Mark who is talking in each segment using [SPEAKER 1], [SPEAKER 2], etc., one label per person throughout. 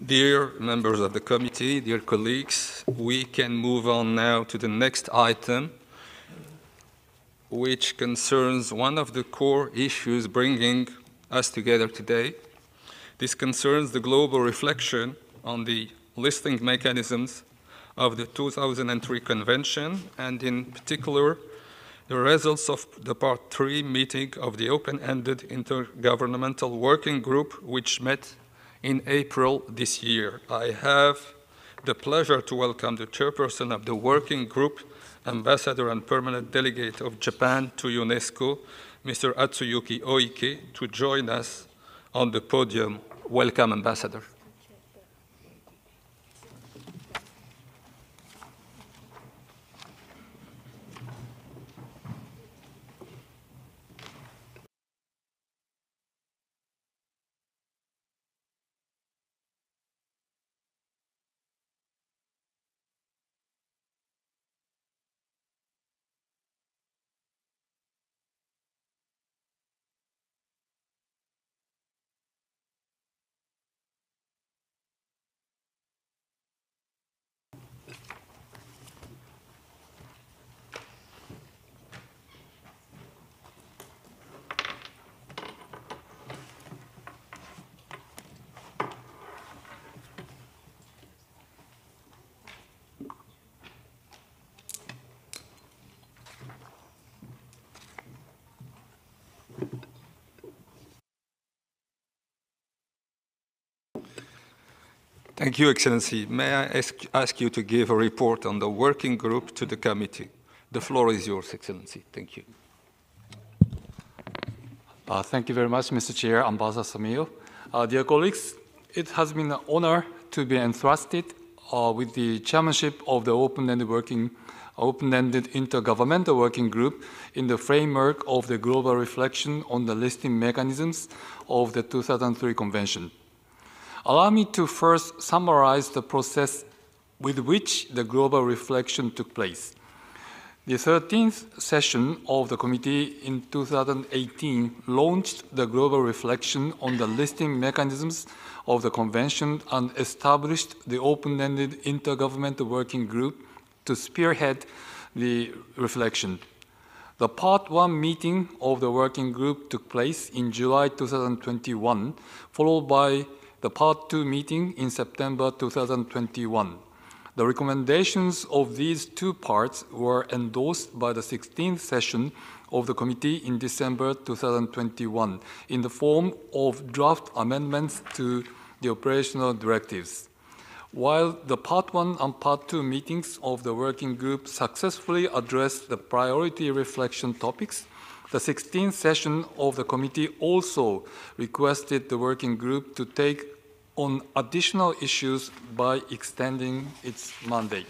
[SPEAKER 1] Dear members of the committee, dear colleagues, we can move on now to the next item, which concerns one of the core issues bringing us together today. This concerns the global reflection on the listing mechanisms of the 2003 Convention, and in particular, the results of the Part 3 meeting of the open-ended Intergovernmental Working Group, which met in April this year. I have the pleasure to welcome the chairperson of the working group, Ambassador and Permanent Delegate of Japan to UNESCO, Mr. Atsuyuki Oike, to join us on the podium. Welcome, Ambassador. Thank you, Excellency. May I ask you to give a report on the working group to the committee? The floor is yours, Excellency. Thank you.
[SPEAKER 2] Thank you very much, Mr. Chair, Ambassador Samio. Dear colleagues, it has been an honor to be entrusted with the chairmanship of the open-ended Intergovernmental Working Group in the framework of the global reflection on the listing mechanisms of the 2003 Convention. Allow me to first summarize the process with which the global reflection took place. The 13th session of the committee in 2018 launched the global reflection on the listing mechanisms of the convention and established the open-ended Intergovernmental Working Group to spearhead the reflection. The Part 1 meeting of the working group took place in July 2021, followed by the Part 2 meeting in September 2021. The recommendations of these two parts were endorsed by the 16th session of the committee in December 2021 in the form of draft amendments to the operational directives. While the Part 1 and Part 2 meetings of the working group successfully addressed the priority reflection topics, the 16th session of the committee also requested the working group to take on additional issues by extending its mandate.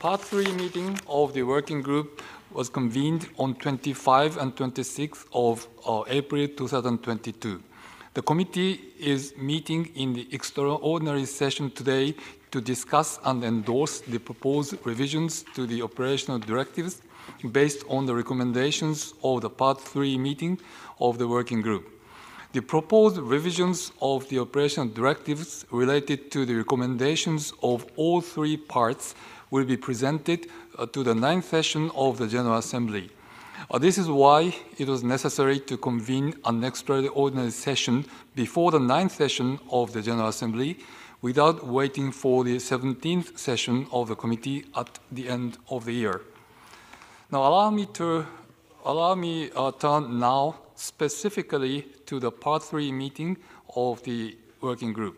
[SPEAKER 2] Part 3 meeting of the working group was convened on 25 and 26 of April 2022. The committee is meeting in the extraordinary session today to discuss and endorse the proposed revisions to the operational directives based on the recommendations of the Part 3 meeting of the working group. The proposed revisions of the operational directives related to the recommendations of all three parts will be presented to the 9th session of the General Assembly. This is why it was necessary to convene an extraordinary session before the 9th session of the General Assembly without waiting for the 17th session of the committee at the end of the year. Now allow me turn now specifically to the Part 3 meeting of the working group.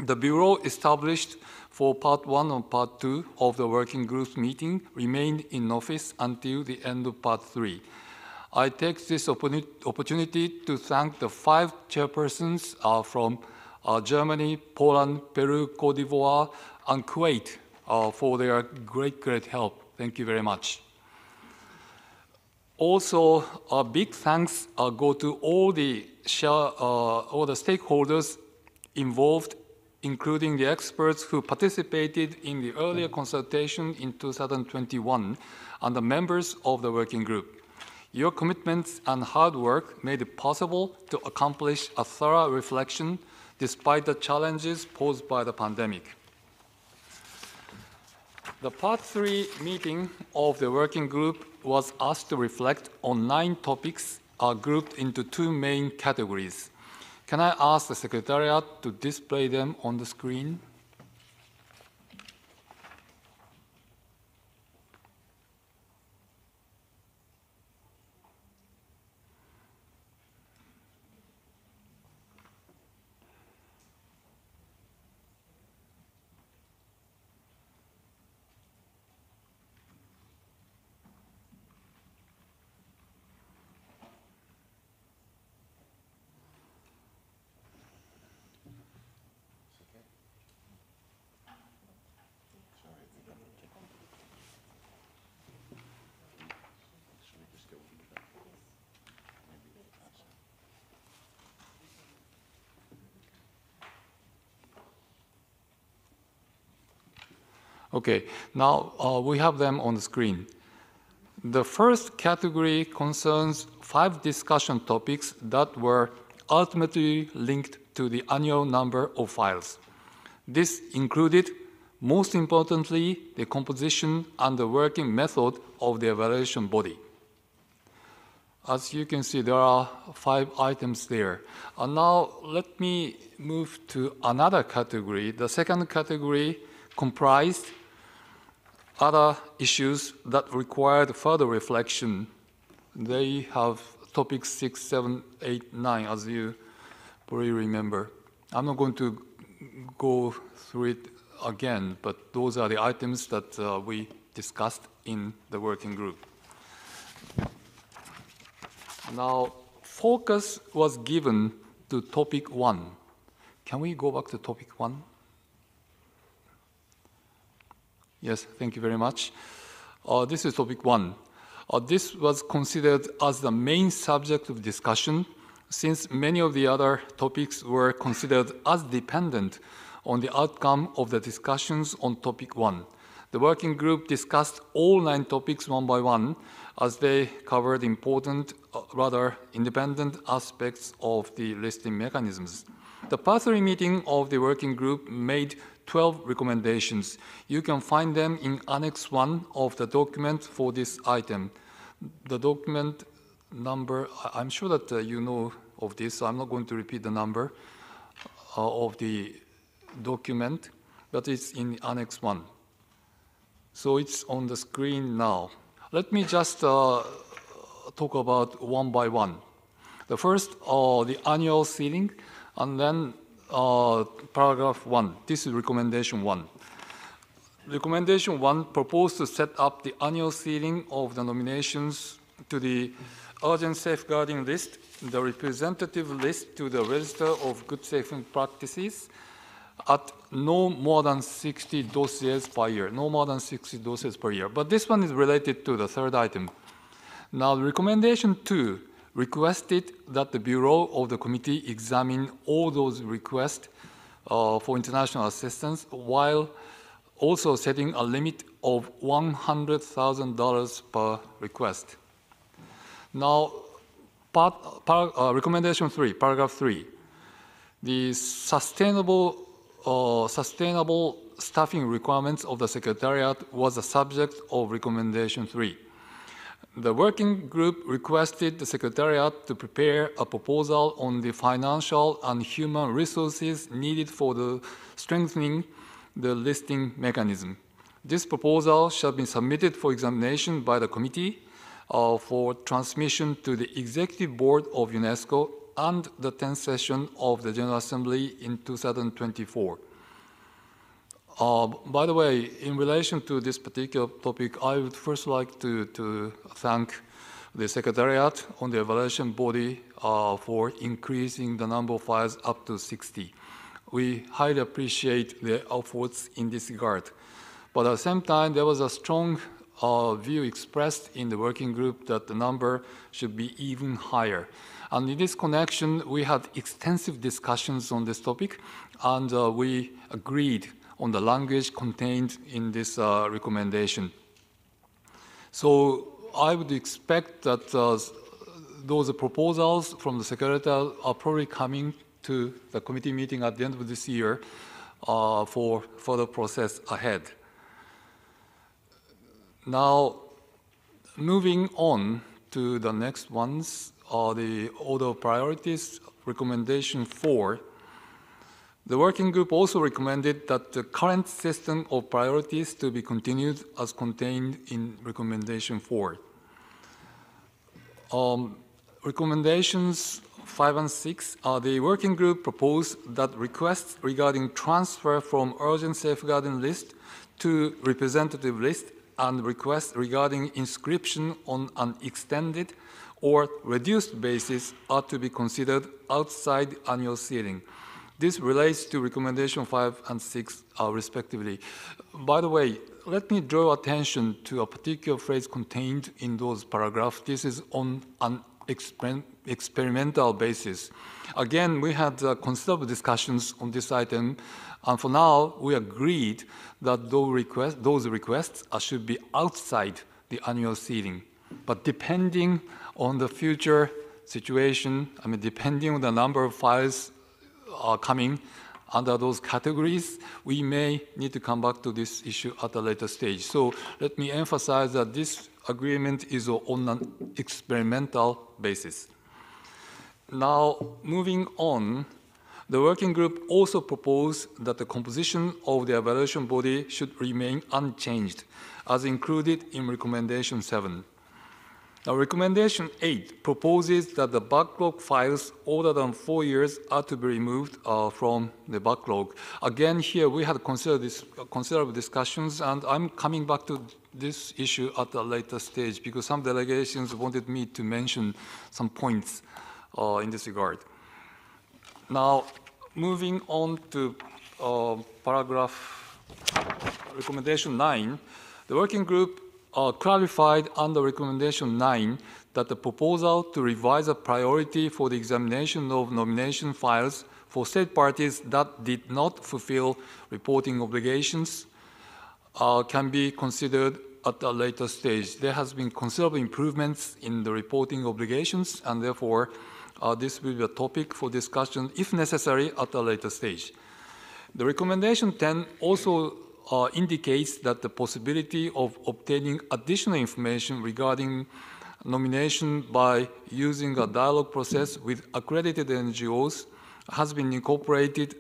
[SPEAKER 2] The Bureau established for Part 1 and Part 2 of the working group's meeting remained in office until the end of Part 3. I take this opportunity to thank the 5 chairpersons from Germany, Poland, Peru, Cote d'Ivoire, and Kuwait for their great help. Thank you very much. Also, a big thanks go to all the stakeholders involved, including the experts who participated in the earlier consultation in 2021 and the members of the working group. Your commitments and hard work made it possible to accomplish a thorough reflection despite the challenges posed by the pandemic. The Part 3 meeting of the working group was asked to reflect on 9 topics grouped into 2 main categories. Can I ask the Secretariat to display them on the screen? Okay, now we have them on the screen. The first category concerns 5 discussion topics that were ultimately linked to the annual number of files. This included, most importantly, the composition and the working method of the evaluation body. As you can see, there are 5 items there. And now let me move to another category. The second category comprised other issues that required further reflection. They have topics 6, 7, 8, 9, as you probably remember. I'm not going to go through it again, but those are the items that we discussed in the working group. Now, focus was given to topic 1. Can we go back to topic 1? Yes, thank you very much. This is topic 1. This was considered as the main subject of discussion, since many of the other topics were considered as dependent on the outcome of the discussions on topic 1. The working group discussed all 9 topics one by one, as they covered important, rather independent aspects of the listing mechanisms. The Part 3 meeting of the working group made 12 recommendations. You can find them in Annex 1 of the document for this item. The document number, I'm sure that you know of this, so I'm not going to repeat the number of the document, but it's in Annex 1. So it's on the screen now. Let me just talk about one by one. The first, the annual ceiling, and then paragraph 1. This is recommendation 1. Recommendation 1 proposed to set up the annual ceiling of the nominations to the urgent safeguarding list, the representative list to the register of good safeguarding practices at no more than 60 dossiers per year. No more than 60 dossiers per year. But this one is related to the third item. Now, recommendation 2 requested that the Bureau of the Committee examine all those requests for international assistance while also setting a limit of $100,000 per request. Now, recommendation 3, paragraph 3, the sustainable staffing requirements of the Secretariat was the subject of recommendation 3. The working group requested the Secretariat to prepare a proposal on the financial and human resources needed for the strengthening the listing mechanism. This proposal shall be submitted for examination by the committee for transmission to the Executive Board of UNESCO and the 10th session of the General Assembly in 2024. By the way, in relation to this particular topic, I would first like to thank the Secretariat on the evaluation body for increasing the number of files up to 60. We highly appreciate their efforts in this regard. But at the same time, there was a strong view expressed in the working group that the number should be even higher. And in this connection, we had extensive discussions on this topic, and we agreed on the language contained in this recommendation. So I would expect that those proposals from the Secretariat are probably coming to the committee meeting at the end of this year for further process ahead. Now, moving on to the next ones, the order of priorities, recommendation 4. The working group also recommended that the current system of priorities to be continued as contained in recommendation 4. Recommendations 5 and 6, the working group proposed that requests regarding transfer from urgent safeguarding list to representative list and requests regarding inscription on an extended or reduced basis are to be considered outside annual ceiling. This relates to recommendation 5 and 6 respectively. By the way, let me draw attention to a particular phrase contained in those paragraphs. This is on an experimental basis. Again, we had considerable discussions on this item, and for now, we agreed that those requests should be outside the annual ceiling. But depending on the future situation, depending on the number of files coming under those categories, we may need to come back to this issue at a later stage. So let me emphasize that this agreement is on an experimental basis. Now, moving on, the working group also proposed that the composition of the evaluation body should remain unchanged, as included in recommendation 7. Now, recommendation 8 proposes that the backlog files older than 4 years are to be removed from the backlog. Again, here we had considerable discussions, and I'm coming back to this issue at a later stage because some delegations wanted me to mention some points in this regard. Now, moving on to paragraph recommendation 9, the working group clarified under recommendation 9 that the proposal to revise a priority for the examination of nomination files for state parties that did not fulfill reporting obligations can be considered at a later stage. There has been considerable improvements in the reporting obligations, and therefore this will be a topic for discussion, if necessary, at a later stage. The recommendation 10 also indicates that the possibility of obtaining additional information regarding nomination by using a dialogue process with accredited NGOs has been incorporated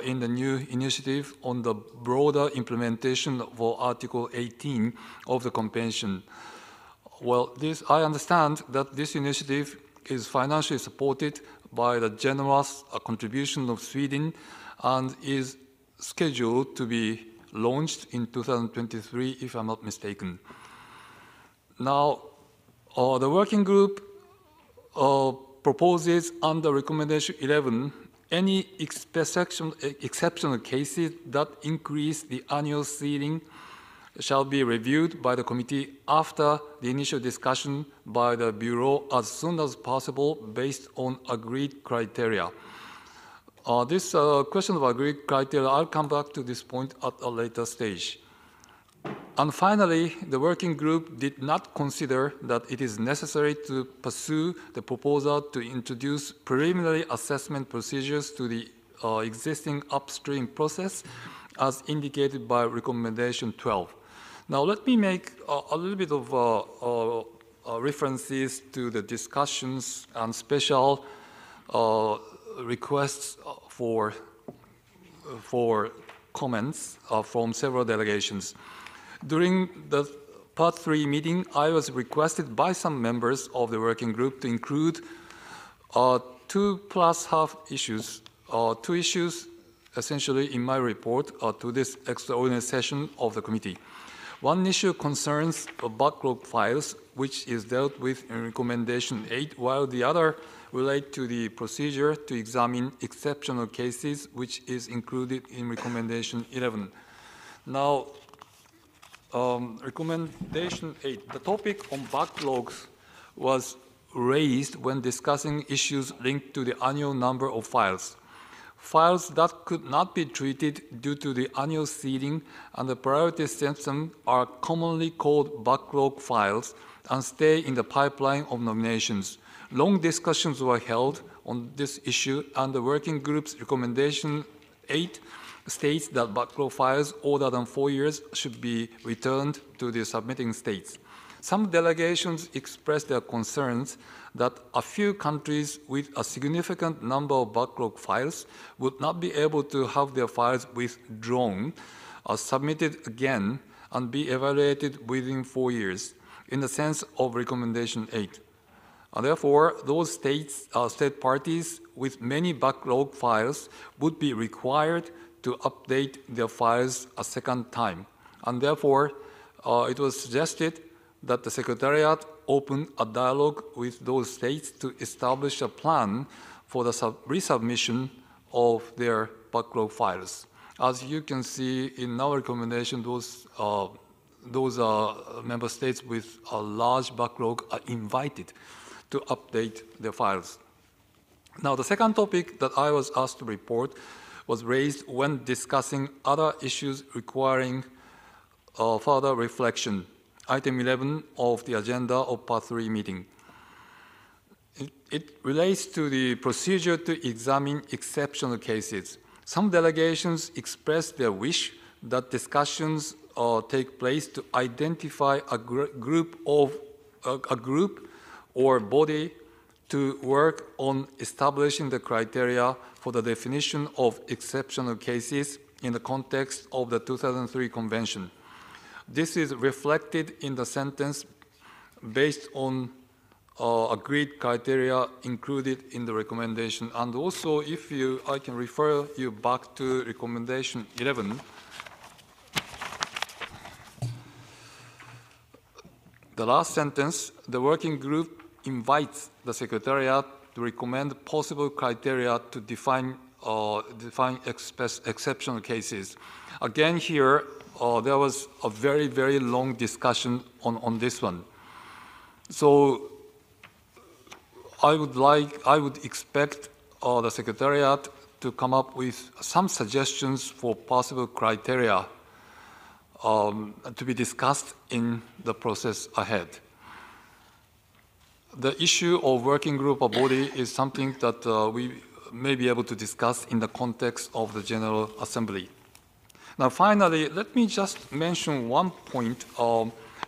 [SPEAKER 2] in the new initiative on the broader implementation of Article 18 of the Convention. Well, I understand that this initiative is financially supported by the generous contribution of Sweden and is scheduled to be launched in 2023, if I'm not mistaken. Now, the working group proposes under recommendation 11 any exceptional cases that increase the annual ceiling shall be reviewed by the committee after the initial discussion by the Bureau as soon as possible based on agreed criteria. This question of agreed criteria, I'll come back to this point at a later stage. And finally, the working group did not consider that it is necessary to pursue the proposal to introduce preliminary assessment procedures to the existing upstream process as indicated by recommendation 12. Now, let me make a little bit of references to the discussions and special requests for comments from several delegations. During the Part 3 meeting, I was requested by some members of the working group to include 2+1/2 issues, 2 issues essentially in my report to this extraordinary session of the committee. One issue concerns backlog files, which is dealt with in recommendation 8, while the other relate to the procedure to examine exceptional cases, which is included in recommendation 11. Now, recommendation 8, the topic on backlogs was raised when discussing issues linked to the annual number of files. Files that could not be treated due to the annual ceiling and the priority system are commonly called backlog files and stay in the pipeline of nominations. Long discussions were held on this issue, and the working group's recommendation 8 states that backlog files older than 4 years should be returned to the submitting states. Some delegations expressed their concerns that a few countries with a significant number of backlog files would not be able to have their files withdrawn, submitted again, and be evaluated within 4 years, in the sense of Recommendation 8. Therefore, those state parties with many backlog files would be required to update their files a second time. And therefore, it was suggested that the Secretariat open a dialogue with those states to establish a plan for the resubmission of their backlog files. As you can see in our recommendation, those member states with a large backlog are invited to update their files. Now, the second topic that I was asked to report was raised when discussing other issues requiring further reflection. Item 11 of the agenda of Part 3 meeting. It relates to the procedure to examine exceptional cases. Some delegations expressed their wish that discussions take place to identify a group or body to work on establishing the criteria for the definition of exceptional cases in the context of the 2003 Convention. This is reflected in the sentence based on agreed criteria included in the recommendation. And also, I can refer you back to Recommendation 11. The last sentence, the working group invites the Secretariat to recommend possible criteria to define exceptional cases. Again, here, there was a very, very long discussion on this one. So I would expect the Secretariat to come up with some suggestions for possible criteria to be discussed in the process ahead. The issue of working group or body is something that we may be able to discuss in the context of the General Assembly. Now, finally, let me just mention one point.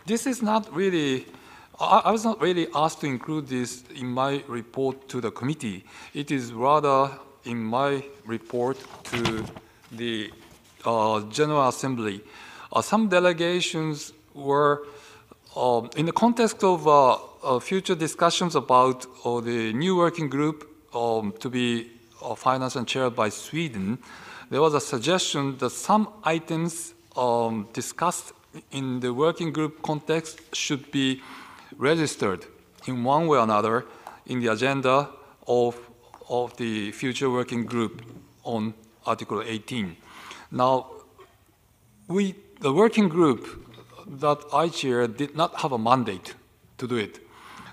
[SPEAKER 2] This is not really, I was not really asked to include this in my report to the committee. It is rather in my report to the General Assembly. Some delegations were, in the context of future discussions about the new working group to be financed and chaired by Sweden, there was a suggestion that some items discussed in the working group context should be registered in one way or another in the agenda of the future working group on Article 18. Now, the working group that I chair did not have a mandate to do it.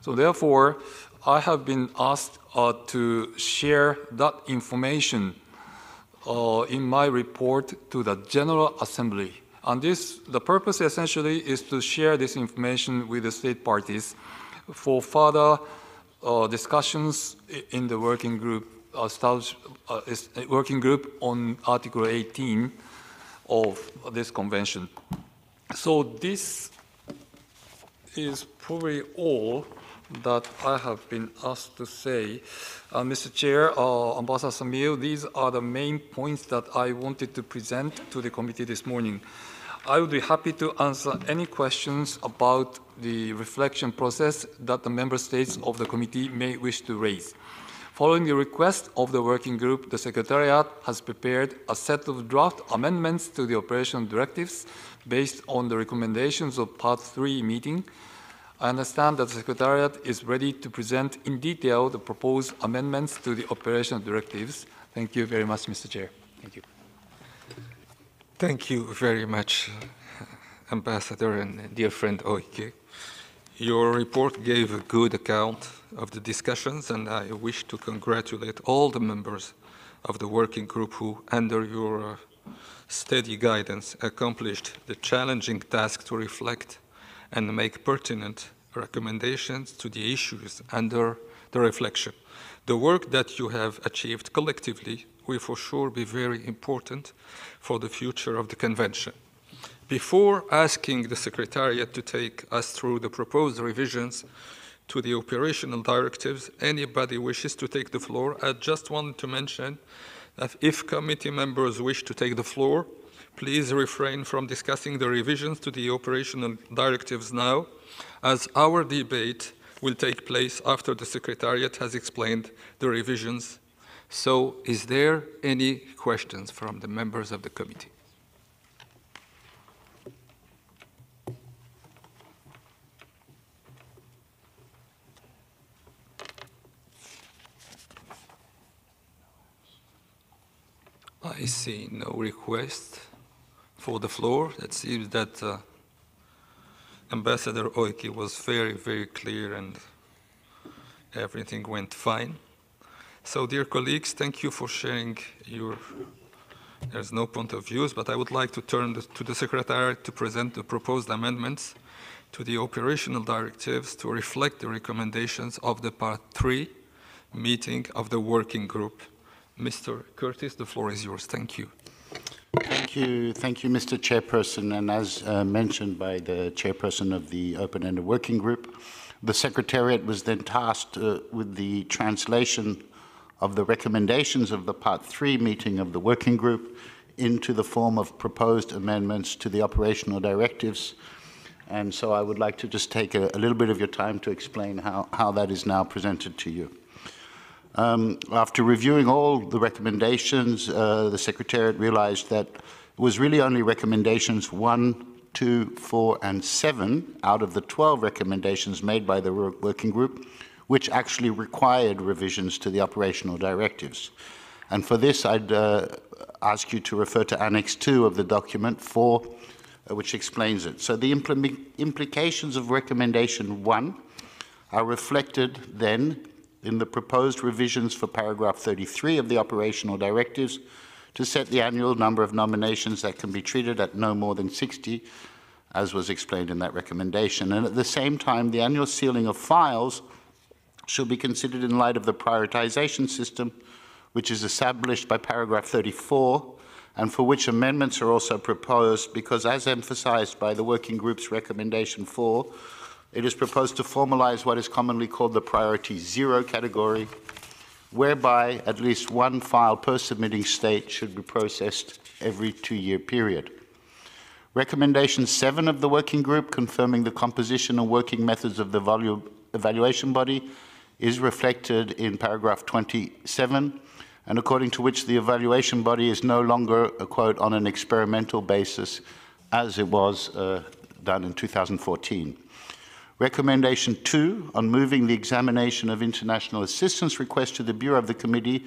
[SPEAKER 2] So therefore, I have been asked to share that information in my report to the General Assembly. And the purpose essentially is to share this information with the state parties for further discussions in the working group, working group on Article 18 of this convention. So this is probably all that I have been asked to say. Mr. Chair, Ambassador Samil, these are the main points that I wanted to present to the committee this morning. I would be happy to answer any questions about the reflection process that the member states of the committee may wish to raise. Following the request of the working group, the Secretariat has prepared a set of draft amendments to the Operational Directives based on the recommendations of Part 3 meeting. I understand that the Secretariat is ready to present in detail the proposed amendments to the Operational Directives. Thank you very much, Mr. Chair. Thank you.
[SPEAKER 1] Thank you very much, Ambassador and dear friend Oike. Your report gave a good account of the discussions, and I wish to congratulate all the members of the working group who, under your steady guidance, accomplished the challenging task to reflect and make pertinent recommendations to the issues under the reflection. The work that you have achieved collectively will for sure be very important for the future of the Convention. Before asking the Secretariat to take us through the proposed revisions to the operational directives, anybody wishes to take the floor, I just wanted to mention that if committee members wish to take the floor, please refrain from discussing the revisions to the operational directives now, as our debate will take place after the Secretariat has explained the revisions. So, is there any questions from the members of the committee? I see no request for the floor. It seems that Ambassador Oiki was very, very clear and everything went fine. So, dear colleagues, thank you for sharing there's no point of views, but I would like to turn to the Secretariat to present the proposed amendments to the operational directives to reflect the recommendations of the Part 3 meeting of the working group. Mr. Curtis, the floor is yours. Thank you.
[SPEAKER 3] Thank you, Mr. Chairperson. And as mentioned by the Chairperson of the Open-Ended Working Group, the Secretariat was then tasked with the translation of the recommendations of the Part 3 meeting of the Working Group into the form of proposed amendments to the operational directives. And so I would like to just take a little bit of your time to explain how that is now presented to you. After reviewing all the recommendations, the Secretariat realized that it was really only recommendations 1, 2, 4, and 7 out of the 12 recommendations made by the working group, which actually required revisions to the operational directives. And for this, I'd ask you to refer to Annex 2 of the document 4, which explains it. So the implications of recommendation 1 are reflected then in the proposed revisions for paragraph 33 of the operational directives to set the annual number of nominations that can be treated at no more than 60, as was explained in that recommendation. And at the same time, the annual sealing of files should be considered in light of the prioritization system, which is established by paragraph 34, and for which amendments are also proposed, because as emphasized by the working group's recommendation 4, it is proposed to formalize what is commonly called the priority 0 category, whereby at least one file per submitting state should be processed every 2-year period. Recommendation 7 of the working group, confirming the composition and working methods of the evaluation body, is reflected in paragraph 27, and according to which the evaluation body is no longer, quote, on an experimental basis as it was done in 2014. Recommendation 2 on moving the examination of international assistance requests to the Bureau of the Committee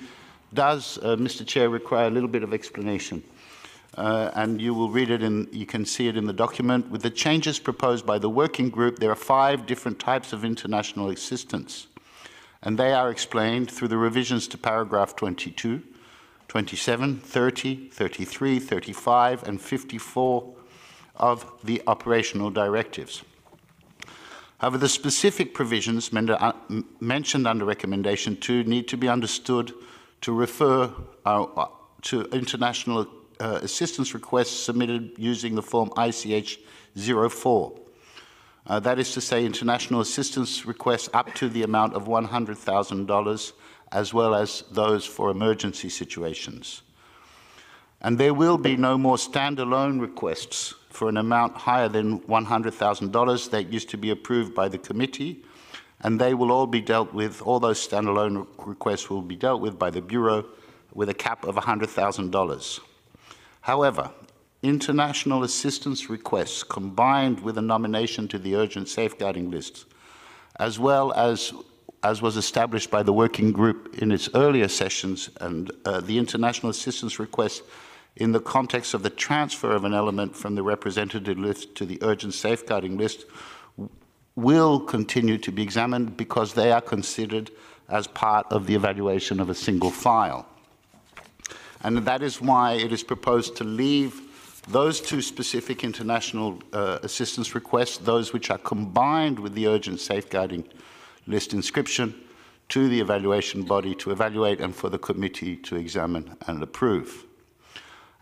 [SPEAKER 3] does, Mr. Chair, require a little bit of explanation. And you will read it you can see it in the document. With the changes proposed by the working group, there are 5 different types of international assistance. And they are explained through the revisions to paragraph 22, 27, 30, 33, 35, and 54 of the operational directives. However, the specific provisions mentioned under recommendation 2 need to be understood to refer to international assistance requests submitted using the form ICH 04. That is to say, international assistance requests up to the amount of $100,000, as well as those for emergency situations. And there will be no more standalone requests for an amount higher than $100,000 that used to be approved by the committee, and they will all be dealt with, all those standalone requests will be dealt with by the Bureau with a cap of $100,000. However, international assistance requests combined with a nomination to the urgent safeguarding list, as well as was established by the working group in its earlier sessions, and the international assistance requests in the context of the transfer of an element from the representative list to the urgent safeguarding list will continue to be examined because they are considered as part of the evaluation of a single file. And that is why it is proposed to leave those 2 specific international assistance requests, those which are combined with the urgent safeguarding list inscription, to the evaluation body to evaluate and for the committee to examine and approve.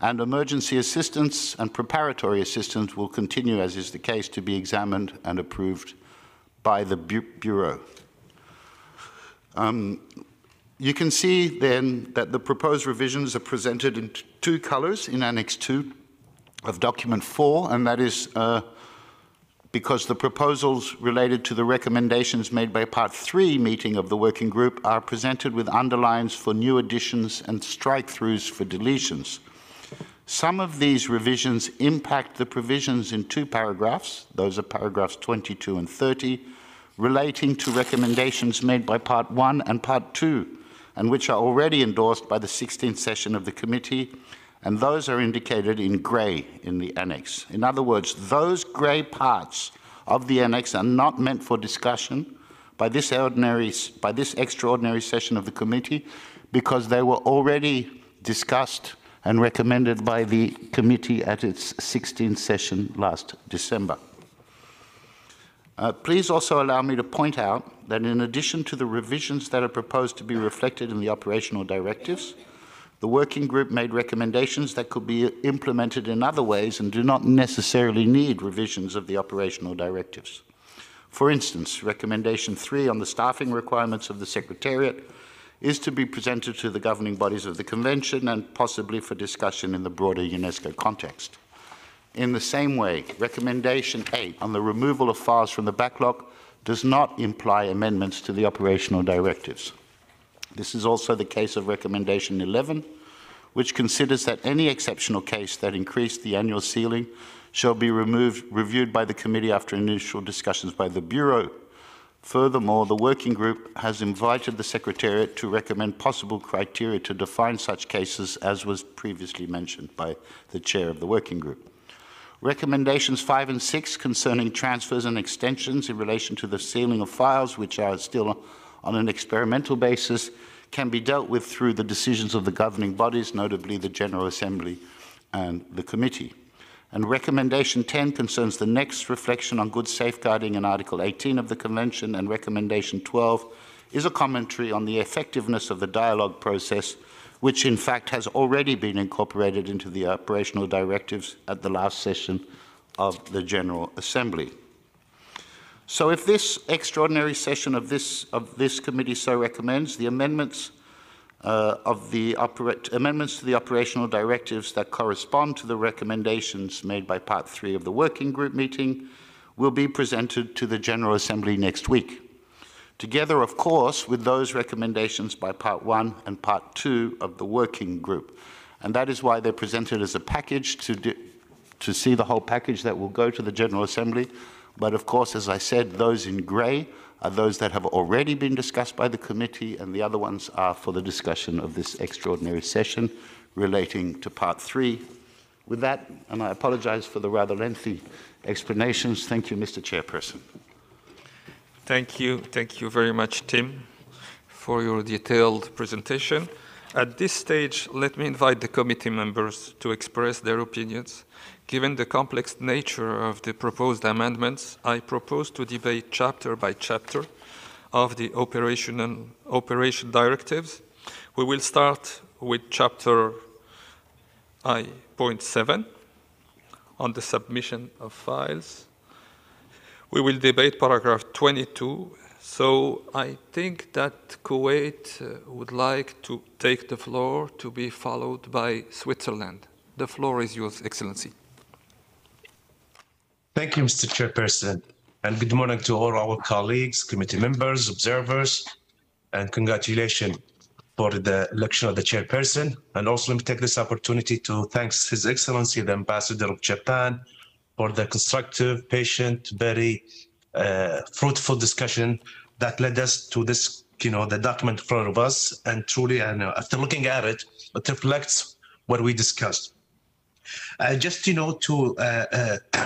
[SPEAKER 3] And emergency assistance and preparatory assistance will continue, as is the case, to be examined and approved by the Bureau. You can see then that the proposed revisions are presented in two colors in Annex 2 of Document 4, and that is because the proposals related to the recommendations made by Part 3 meeting of the working group are presented with underlines for new additions and strike-throughs for deletions. Some of these revisions impact the provisions in two paragraphs, those are paragraphs 22 and 30, relating to recommendations made by Part 1 and Part 2, and which are already endorsed by the 16th session of the committee, and those are indicated in grey in the annex. In other words, those grey parts of the annex are not meant for discussion by this extraordinary session of the committee because they were already discussed and recommended by the committee at its 16th session last December. Please also allow me to point out that in addition to the revisions that are proposed to be reflected in the operational directives, the working group made recommendations that could be implemented in other ways and do not necessarily need revisions of the operational directives. For instance, recommendation 3 on the staffing requirements of the Secretariat is to be presented to the governing bodies of the Convention and possibly for discussion in the broader UNESCO context. In the same way, recommendation 8 on the removal of files from the backlog does not imply amendments to the operational directives. This is also the case of recommendation 11, which considers that any exceptional case that increased the annual ceiling shall be reviewed by the committee after initial discussions by the Bureau. Furthermore, the working group has invited the Secretariat to recommend possible criteria to define such cases, as was previously mentioned by the chair of the working group. Recommendations 5 and 6 concerning transfers and extensions in relation to the sealing of files, which are still on an experimental basis, can be dealt with through the decisions of the governing bodies, notably the General Assembly and the committee. And recommendation 10 concerns the next reflection on good safeguarding in Article 18 of the Convention, and recommendation 12 is a commentary on the effectiveness of the dialogue process, which in fact has already been incorporated into the operational directives at the last session of the General Assembly. So if this extraordinary session of this committee so recommends, the amendments to the operational directives that correspond to the recommendations made by Part 3 of the working group meeting will be presented to the General Assembly next week, together, of course, with those recommendations by Part 1 and Part 2 of the working group. And that is why they're presented as a package to see the whole package that will go to the General Assembly. But of course, as I said, those in grey are those that have already been discussed by the committee, and the other ones are for the discussion of this extraordinary session relating to Part 3. With that, and I apologize for the rather lengthy explanations, thank you, Mr. Chairperson.
[SPEAKER 1] Thank you very much, Tim, for your detailed presentation. At this stage, let me invite the committee members to express their opinions. Given the complex nature of the proposed amendments, I propose to debate chapter by chapter of the operation directives. We will start with chapter I.7 on the submission of files. We will debate paragraph 22. So I think that Kuwait would like to take the floor, to be followed by Switzerland. The floor is yours, Excellency.
[SPEAKER 4] Thank you, Mr. Chairperson, and good morning to all our colleagues, committee members, observers, and congratulations for the election of the chairperson. And also let me take this opportunity to thank His Excellency, the Ambassador of Japan, for the constructive, patient, very fruitful discussion that led us to this, the document in front of us. And truly, after looking at it, it reflects what we discussed. Just, to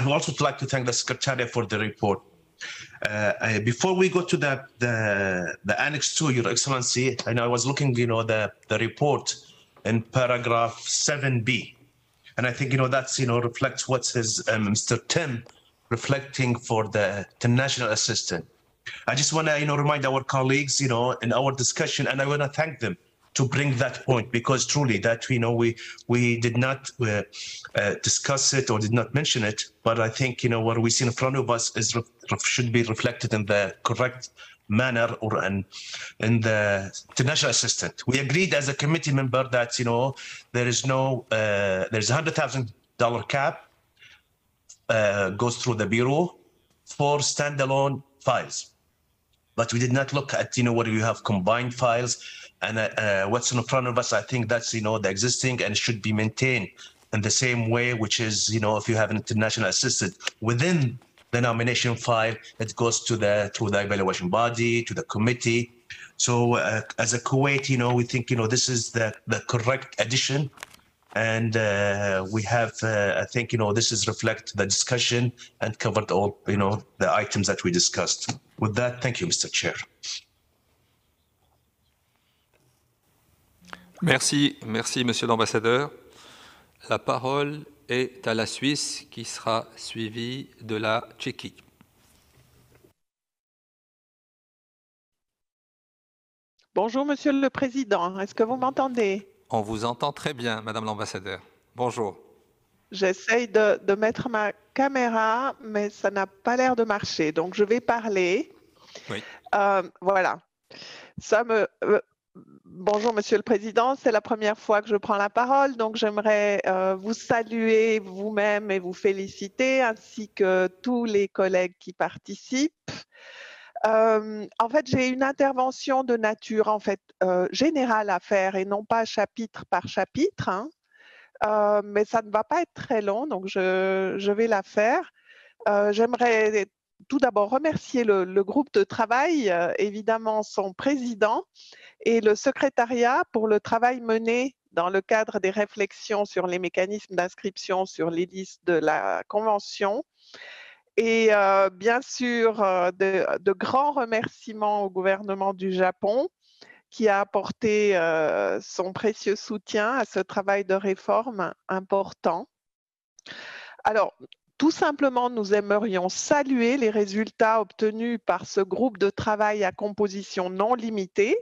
[SPEAKER 4] also like to thank the Secretariat for the report. Before we go to the Annex 2, Your Excellency, I know I was looking, the report in paragraph 7b. And I think, that's, reflects what says Mr. Tim reflecting for the international assistant. I just want to, remind our colleagues, in our discussion, and I want to thank them to bring that point, because truly that, we did not discuss it or did not mention it, but I think, what we see in front of us should be reflected in the correct manner or in the international assistant. We agreed as a committee member that, there's $100,000 cap goes through the Bureau for standalone files. But we did not look at, whether you have combined files, and what's in front of us. I think that's, the existing, and it should be maintained in the same way, which is, if you have an international assistant within the nomination file, it goes through the evaluation body, to the committee. So as a Kuwait, we think, this is the correct addition. And we have, I think, this is reflect the discussion and covered all, the items that we discussed. With that, thank you, Mr. Chair.
[SPEAKER 1] Merci, Monsieur l'Ambassadeur. La parole est à la Suisse, qui sera suivie de la Tchéquie.
[SPEAKER 5] Bonjour, Monsieur le Président. Est-ce que vous m'entendez?
[SPEAKER 1] On vous entend très bien, Madame l'Ambassadeur. Bonjour.
[SPEAKER 5] J'essaye de mettre ma caméra, mais ça n'a pas l'air de marcher. Donc, je vais parler.
[SPEAKER 1] Oui.
[SPEAKER 5] Voilà. Bonjour, Monsieur le Président. C'est la première fois que je prends la parole. Donc, j'aimerais vous saluer vous-même et vous féliciter, ainsi que tous les collègues qui participent. En fait, j'ai une intervention de nature générale à faire et non pas chapitre par chapitre, hein. Mais ça ne va pas être très long, donc je vais la faire. J'aimerais tout d'abord remercier le groupe de travail, évidemment son président et le secrétariat pour le travail mené dans le cadre des réflexions sur les mécanismes d'inscription sur les listes de la Convention. Et bien sûr, de grands remerciements au gouvernement du Japon qui a apporté son précieux soutien à ce travail de réforme important. Alors, tout simplement, nous aimerions saluer les résultats obtenus par ce groupe de travail à composition non limitée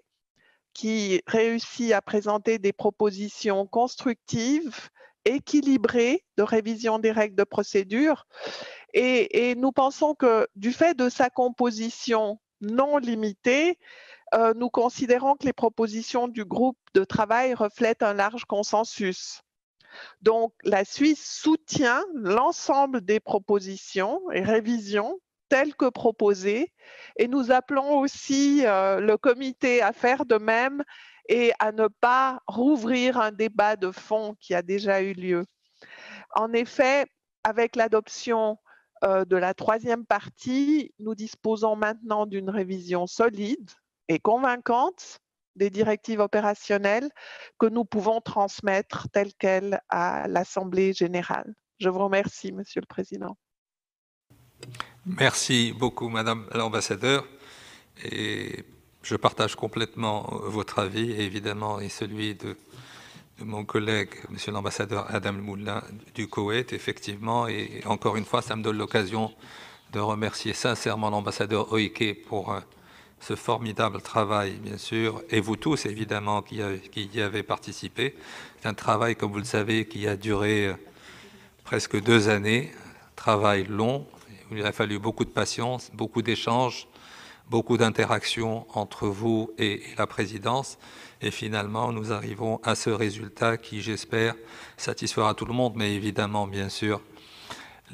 [SPEAKER 5] qui réussit à présenter des propositions constructives, équilibrées de révision des règles de procédure. Et nous pensons que du fait de sa composition non limitée, nous considérons que les propositions du groupe de travail reflètent un large consensus. Donc, la Suisse soutient l'ensemble des propositions et révisions telles que proposées, et nous appelons aussi le comité à faire de même et à ne pas rouvrir un débat de fond qui a déjà eu lieu. En effet, avec l'adoption de la troisième partie, nous disposons maintenant d'une révision solide et convaincante des directives opérationnelles que nous pouvons transmettre telles quelles à l'Assemblée générale. Je vous remercie, Monsieur le Président.
[SPEAKER 1] Merci beaucoup, Madame l'Ambassadeur. Et je partage complètement votre avis, évidemment, et celui de mon collègue, Monsieur l'Ambassadeur Adam Moulin du Koweït, effectivement. Et encore une fois, ça me donne l'occasion de remercier sincèrement l'ambassadeur Oike pour ce formidable travail, bien sûr, et vous tous, évidemment, qui y avez participé. C'est un travail, comme vous le savez, qui a duré presque 2 années, travail long. Il a fallu beaucoup de patience, beaucoup d'échanges, beaucoup d'interactions entre vous et la présidence. Et finalement, nous arrivons à ce résultat qui, j'espère, satisfera tout le monde. Mais évidemment, bien sûr,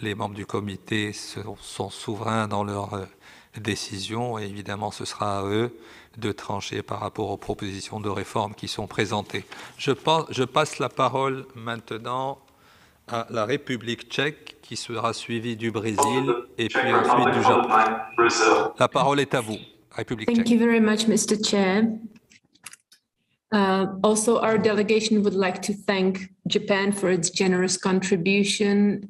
[SPEAKER 1] les membres du comité sont souverains dans leurs décisions. Et évidemment, ce sera à eux de trancher par rapport aux propositions de réforme qui sont présentées. Je passe la parole maintenant à la République tchèque, qui sera suivie du Brésil et puis ensuite du Japon. La parole est à vous, République tchèque.
[SPEAKER 6] Thank you very much, Mr. Chair. Also, our delegation would like to thank Japan for its generous contribution,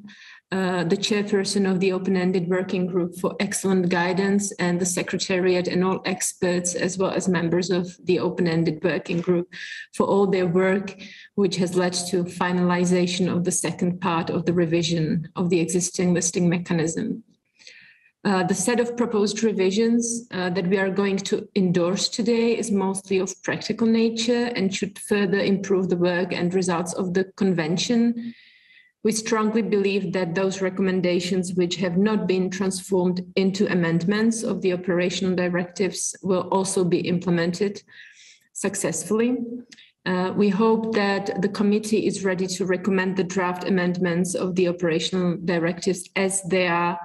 [SPEAKER 6] the chairperson of the open-ended working group for excellent guidance, and the secretariat and all experts, as well as members of the open-ended working group, for all their work, which has led to finalization of the second part of the revision of the existing listing mechanism. The set of proposed revisions that we are going to endorse today is mostly of practical nature and should further improve the work and results of the convention. We strongly believe that those recommendations which have not been transformed into amendments of the operational directives will also be implemented successfully. We hope that the committee is ready to recommend the draft amendments of the operational directives as they are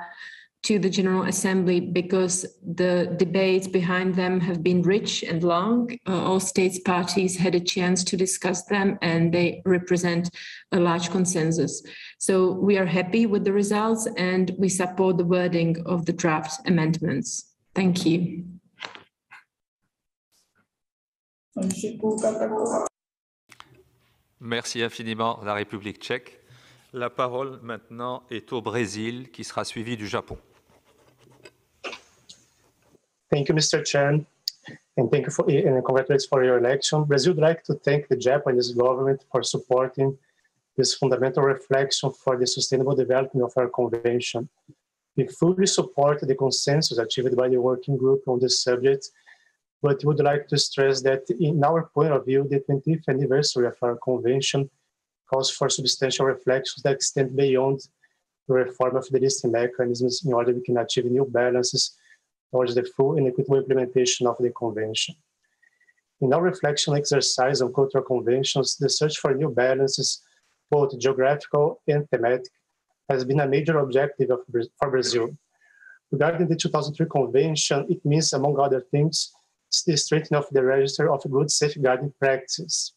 [SPEAKER 6] to the General Assembly, because the debates behind them have been rich and long. All states parties had a chance to discuss them and they represent a large consensus. So we are happy with the results and we support the wording of the draft amendments. Thank you.
[SPEAKER 7] Merci infiniment, la République tchèque. La parole maintenant est au Brésil, qui sera suivi du Japon.
[SPEAKER 8] Thank you, Mr. Chair, and thank you for and congratulations for your election. Brazil would like to thank the Japanese government for supporting this fundamental reflection for the sustainable development of our convention. We fully support the consensus achieved by the working group on this subject, but would like to stress that in our point of view, the 20th anniversary of our convention calls for substantial reflections that extend beyond the reform of the listing mechanisms in order we can achieve new balances towards the full and equitable implementation of the convention. In our reflection exercise on cultural conventions, the search for new balances, both geographical and thematic, has been a major objective for Brazil. Regarding the 2003 convention, it means, among other things, the strengthening of the register of good safeguarding practices.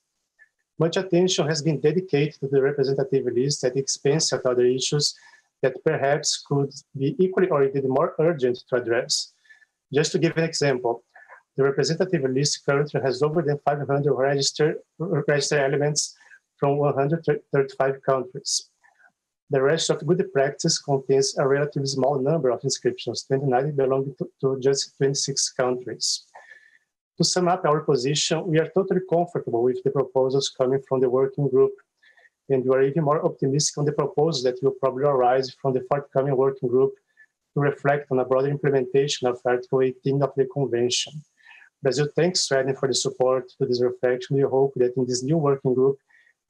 [SPEAKER 8] Much attention has been dedicated to the representative list at the expense of other issues that perhaps could be equally or indeed more urgent to address. Just to give an example, the representative list currently has over than 500 register elements from 135 countries. The rest of good practice contains a relatively small number of inscriptions, 29 belonging to just 26 countries. To sum up our position, we are totally comfortable with the proposals coming from the working group, and we are even more optimistic on the proposals that will probably arise from the forthcoming working group to reflect on a broader implementation of Article 18 of the Convention. Brazil thanks Sweden for the support to this reflection. We hope that in this new working group,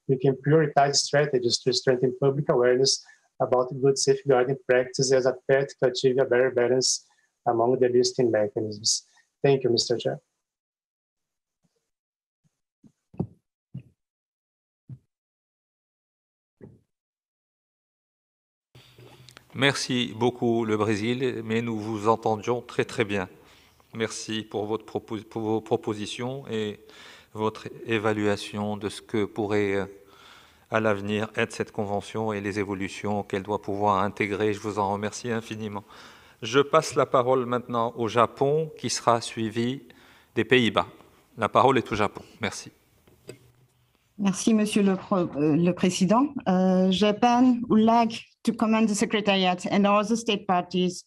[SPEAKER 8] we can prioritize strategies to strengthen public awareness about good safeguarding practices as a path to achieve a better balance among the listing mechanisms. Thank you, Mr. Chair.
[SPEAKER 7] Merci beaucoup le Brésil, mais nous vous entendions très très bien. Merci pour vos propositions et votre évaluation de ce que pourrait à l'avenir être cette convention et les évolutions qu'elle doit pouvoir intégrer. Je vous en remercie infiniment. Je passe la parole maintenant au Japon, qui sera suivi des Pays-Bas. La parole est au Japon. Merci.
[SPEAKER 9] Merci, Monsieur le Président. Japan would like to commend the Secretariat and all the state parties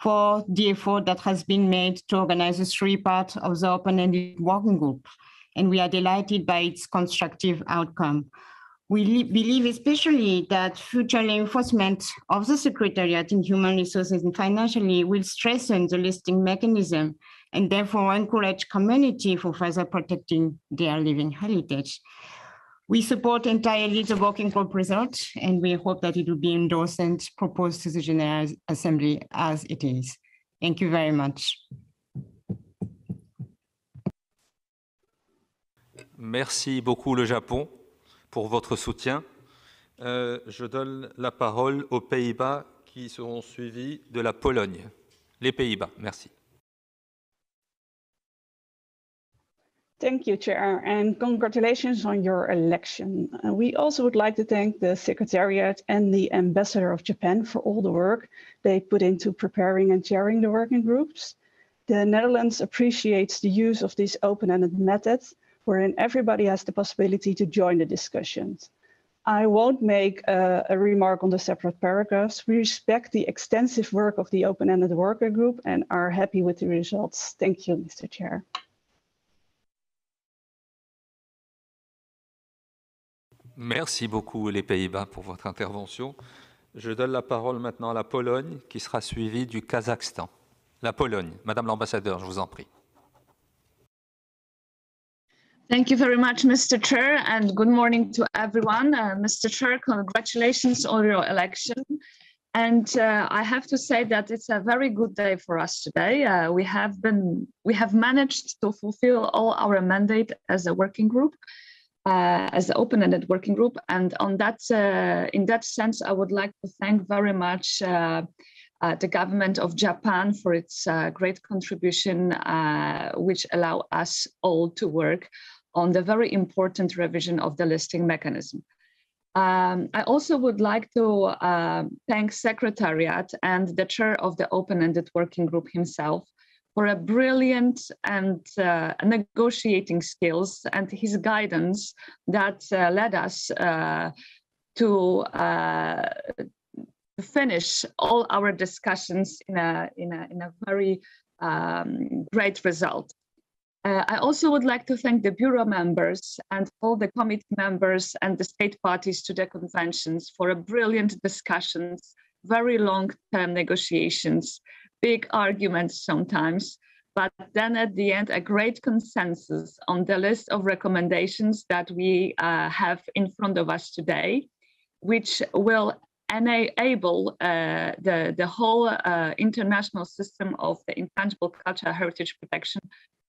[SPEAKER 9] for the effort that has been made to organize the three parts of the open-ended working group, and we are delighted by its constructive outcome. We believe especially that future enforcement of the Secretariat in human resources and financially will strengthen the listing mechanism and therefore encourage community for further protecting their living heritage. We support entirely the working group result, and we hope that it will be endorsed and proposed to the General Assembly as it is. Thank you very much.
[SPEAKER 7] Merci beaucoup le Japon pour votre soutien. Je donne la parole aux Pays-Bas qui seront suivis de la Pologne. Les Pays-Bas, merci.
[SPEAKER 10] Thank you, Chair, and congratulations on your election. We also would like to thank the Secretariat and the Ambassador of Japan for all the work they put into preparing and chairing the working groups. The Netherlands appreciates the use of this open-ended method, wherein everybody has the possibility to join the discussions. I won't make a remark on the separate paragraphs. We respect the extensive work of the open-ended working group and are happy with the results. Thank you, Mr. Chair.
[SPEAKER 7] Merci beaucoup les Pays-Bas pour votre intervention. Je donne la parole maintenant à la Pologne, qui sera suivie du Kazakhstan. La Pologne. Madame l'ambassadeur, je vous en prie.
[SPEAKER 11] Thank you very much, Mr. Chair, and good morning to everyone. Mr. Chair, congratulations on your election. And I have to say that it's a very good day for us today. We have managed to fulfill all our mandate as a working group, as the open-ended working group. And on that, in that sense, I would like to thank very much the government of Japan for its great contribution, which allow us all to work on the very important revision of the listing mechanism. I also would like to thank Secretariat and the chair of the open-ended working group himself for a brilliant and negotiating skills and his guidance that led us to finish all our discussions in a very great result. I also would like to thank the Bureau members and all the committee members and the state parties to the conventions for a brilliant discussions, very long-term negotiations, big arguments sometimes, but then at the end, a great consensus on the list of recommendations that we have in front of us today, which will enable the whole international system of the intangible cultural heritage protection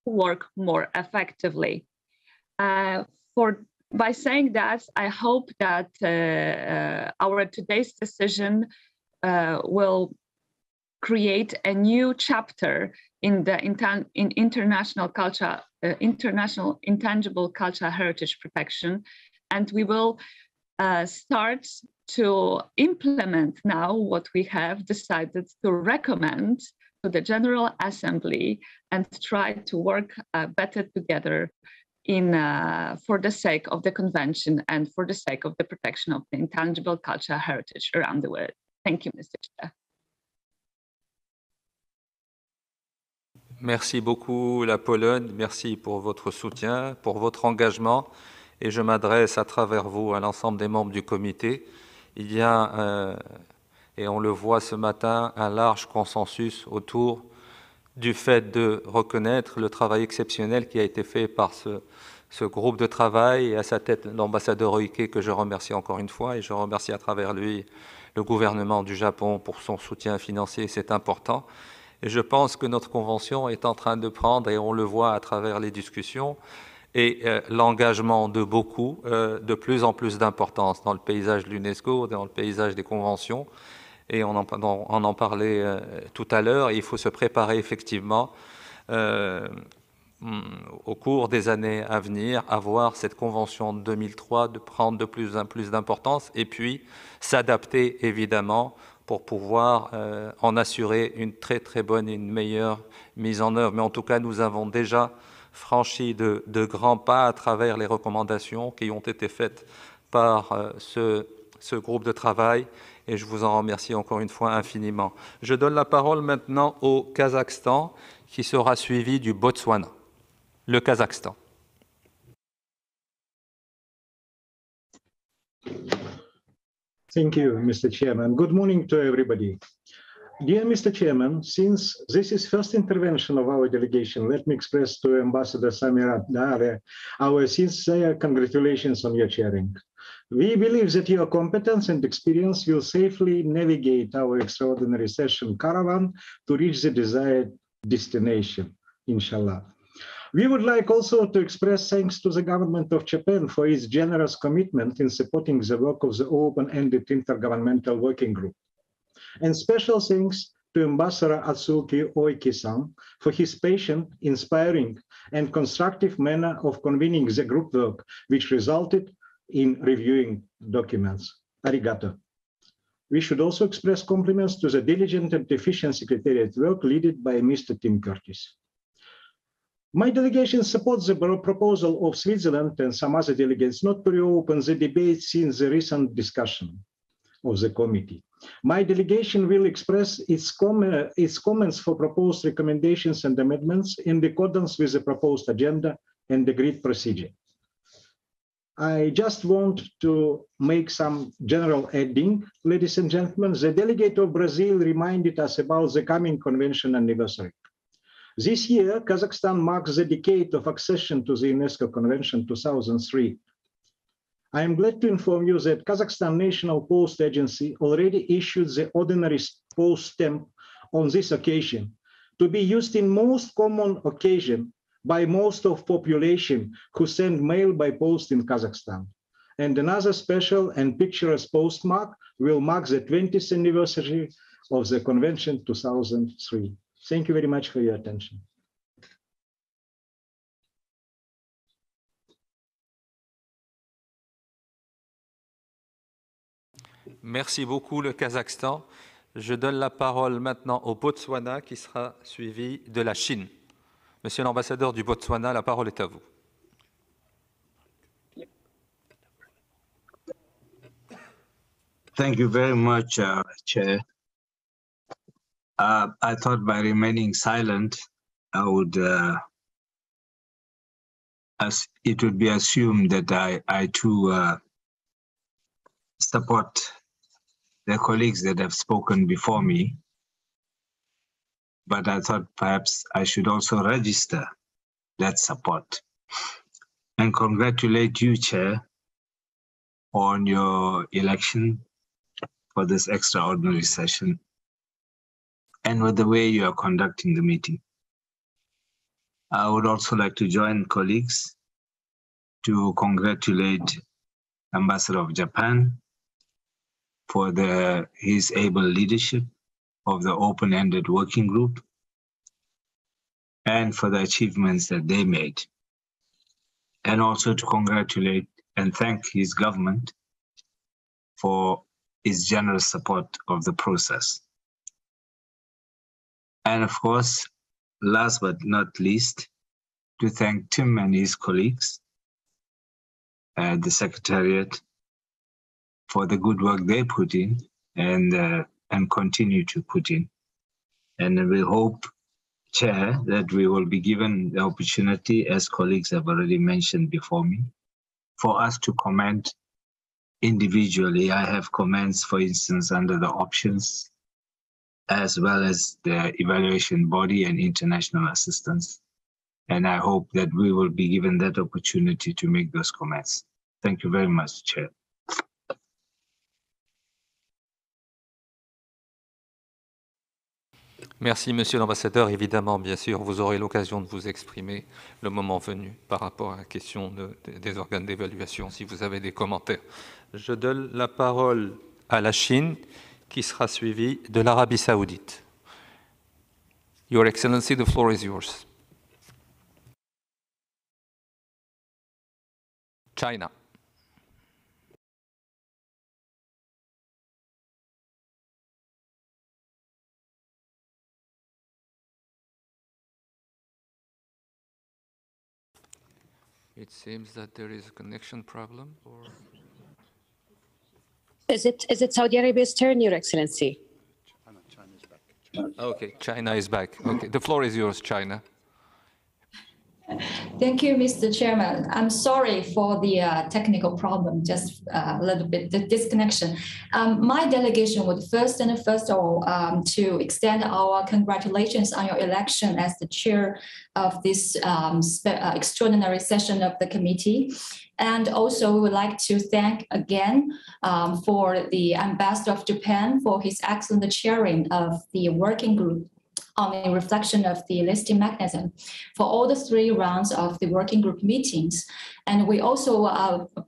[SPEAKER 11] work more effectively. By saying that, I hope that our today's decision will create a new chapter in the international intangible cultural heritage protection, and we will start to implement now what we have decided to recommend to the General Assembly and try to work better together for the sake of the convention and for the sake of the protection of the intangible cultural heritage around the world. Thank you, Mr. Chair.
[SPEAKER 7] Merci beaucoup la Pologne, merci pour votre soutien, pour votre engagement, et je m'adresse à travers vous à l'ensemble des membres du comité. Il y a et on le voit ce matin, un large consensus autour du fait de reconnaître le travail exceptionnel qui a été fait par ce groupe de travail, et à sa tête l'ambassadeur Oike, que je remercie encore une fois, et je remercie à travers lui le gouvernement du Japon pour son soutien financier, c'est important. Et je pense que notre convention est en train de prendre, et on le voit à travers les discussions, et l'engagement de beaucoup, de plus en plus d'importance dans le paysage de l'UNESCO, dans le paysage des conventions. Et on en parlait tout à l'heure, il faut se préparer effectivement au cours des années à venir à voir cette convention de 2003 de prendre de plus en plus d'importance et puis s'adapter évidemment pour pouvoir en assurer une très très bonne et une meilleure mise en œuvre. Mais en tout cas, nous avons déjà franchi de grands pas à travers les recommandations qui ont été faites par ce groupe de travail. Et je vous en remercie encore une fois infiniment. Je donne la parole maintenant au Kazakhstan, qui sera suivi du Botswana. Le Kazakhstan.
[SPEAKER 12] Thank you, Mr. Chairman. Good morning to everybody. Dear Mr. Chairman, since this is first intervention of our delegation, let me express to Ambassador Samira Dare our sincere congratulations on your chairing. We believe that your competence and experience will safely navigate our extraordinary session caravan to reach the desired destination, inshallah. We would like also to express thanks to the government of Japan for its generous commitment in supporting the work of the open-ended Intergovernmental Working Group. And special thanks to Ambassador Atsuki Oiki-san for his patient, inspiring, and constructive manner of convening the group work, which resulted in reviewing documents. Arigato. We should also express compliments to the diligent and efficient Secretariat work led by Mr. Tim Curtis. My delegation supports the proposal of Switzerland and some other delegates not to reopen the debate since the recent discussion of the committee. My delegation will express its comments for proposed recommendations and amendments in accordance with the proposed agenda and agreed procedure. I just want to make some general adding. Ladies and gentlemen, the delegate of Brazil reminded us about the coming convention anniversary. This year, Kazakhstan marks the decade of accession to the UNESCO Convention 2003. I am glad to inform you that Kazakhstan National Post Agency already issued the ordinary post stamp on this occasion to be used in most common occasion by most of population who send mail by post in Kazakhstan. And another special and picturesque postmark will mark the 20th anniversary of the Convention 2003. Thank you very much for your attention.
[SPEAKER 7] Merci beaucoup le Kazakhstan. Je donne la parole maintenant au Botswana qui sera suivi de la Chine. Monsieur l'ambassadeur du Botswana, la parole est à vous.
[SPEAKER 13] Thank you very much, Chair. I thought by remaining silent, I would, as it would be assumed that I too support the colleagues that have spoken before me. But I thought perhaps I should also register that support and congratulate you, Chair, on your election for this extraordinary session and with the way you are conducting the meeting. I would also like to join colleagues to congratulate Ambassador of Japan for his able leadership of the open-ended working group and for the achievements that they made. And also to congratulate and thank his government for his generous support of the process. And of course, last but not least, to thank Tim and his colleagues at the Secretariat for the good work they put in and continue to put in. And we hope, Chair, that we will be given the opportunity, as colleagues have already mentioned before me, for us to comment individually. I have comments, for instance, under the options, as well as the evaluation body and international assistance. And I hope that we will be given that opportunity to make those comments. Thank you very much, Chair.
[SPEAKER 7] Merci, Monsieur l'ambassadeur. Évidemment, bien sûr, vous aurez l'occasion de vous exprimer le moment venu par rapport à la question des organes d'évaluation, si vous avez des commentaires. Je donne la parole à la Chine, qui sera suivie de l'Arabie saoudite. Your Excellency, the floor is yours. China. It seems that there is a connection problem, or...
[SPEAKER 14] Is it Saudi Arabia's turn, Your Excellency?
[SPEAKER 3] China's back.
[SPEAKER 7] Okay, China is back. Okay, the floor is yours, China.
[SPEAKER 15] Thank you, Mr. Chairman. I'm sorry for the technical problem, just a little bit, the disconnection. My delegation would first of all to extend our congratulations on your election as the chair of this extraordinary session of the committee. And also we would like to thank again for the Ambassador of Japan for his excellent chairing of the working group on the reflection of the listing mechanism for all the 3 rounds of the working group meetings. And we also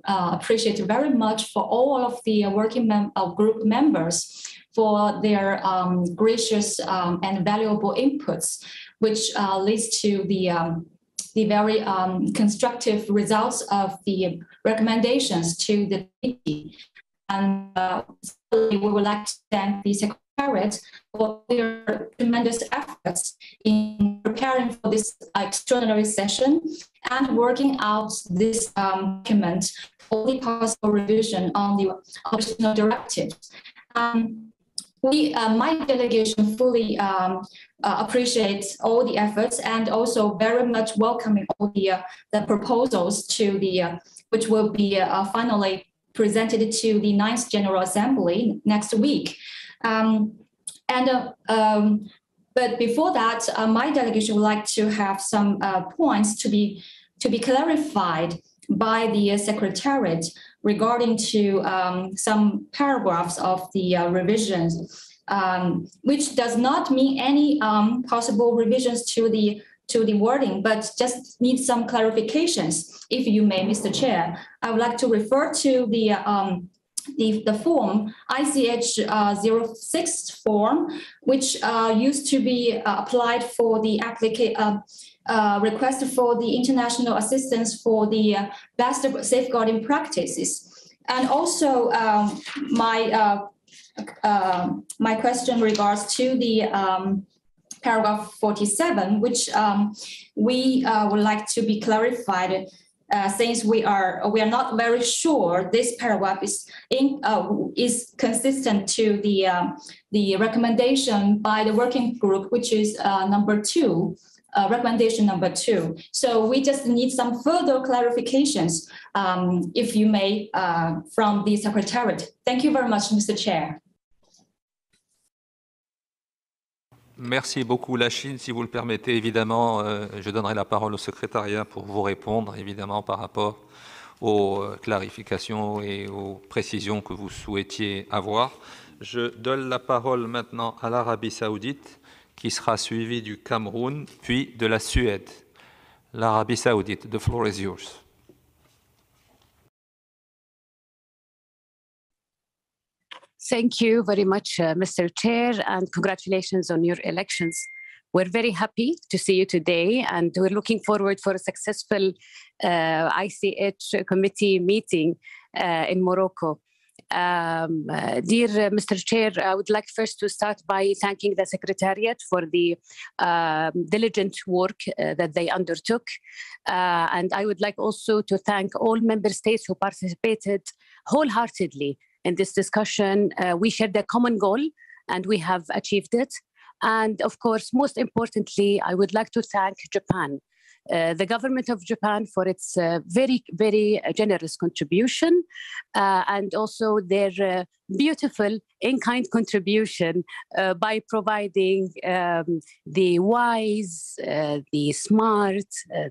[SPEAKER 15] appreciate very much for all of the working group members for their gracious and valuable inputs, which leads to the very constructive results of the recommendations to the committee. And we would like to thank the Secretariat for their tremendous efforts in preparing for this extraordinary session and working out this document for the possible revision on the operational directives. My delegation fully appreciates all the efforts and also very much welcoming all the proposals to the which will be finally presented to the 9th General Assembly next week. But before that, my delegation would like to have some points to be clarified by the Secretariat regarding to some paragraphs of the revisions, which does not mean any possible revisions to the wording, but just need some clarifications. If you may, Mr. Chair, I would like to refer to the form ICH 06 form, which used to be applied for the request for the international assistance for the best safeguarding practices. And also my question regards to the paragraph 47, which we would like to be clarified, since we are not very sure this paragraph is consistent to the recommendation by the working group, which is number 2. Recommendation number 2. So we just need some further clarifications, if you may, from the Secretariat. Thank you very much, Mr. Chair.
[SPEAKER 7] Merci beaucoup, Lachine. Si vous le permettez, évidemment, je donnerai la parole au secrétariat pour vous répondre, évidemment, par rapport aux clarifications et aux précisions que vous souhaitiez avoir. Je donne la parole maintenant à l'Arabie Saoudite, qui sera suivi du Cameroun, puis de la Suède. L'Arabie Saoudite, the floor is yours.
[SPEAKER 14] Thank you very much, Mr. Chair, and congratulations on your elections. We're very happy to see you today, and we're looking forward for a successful ICH committee meeting in Morocco. Dear Mr. Chair, I would like first to start by thanking the Secretariat for the diligent work that they undertook. And I would like also to thank all member states who participated wholeheartedly in this discussion. We shared a common goal and we have achieved it. And of course, most importantly, I would like to thank Japan, the government of Japan, for its very, very generous contribution and also their beautiful in-kind contribution by providing the wise, the smart,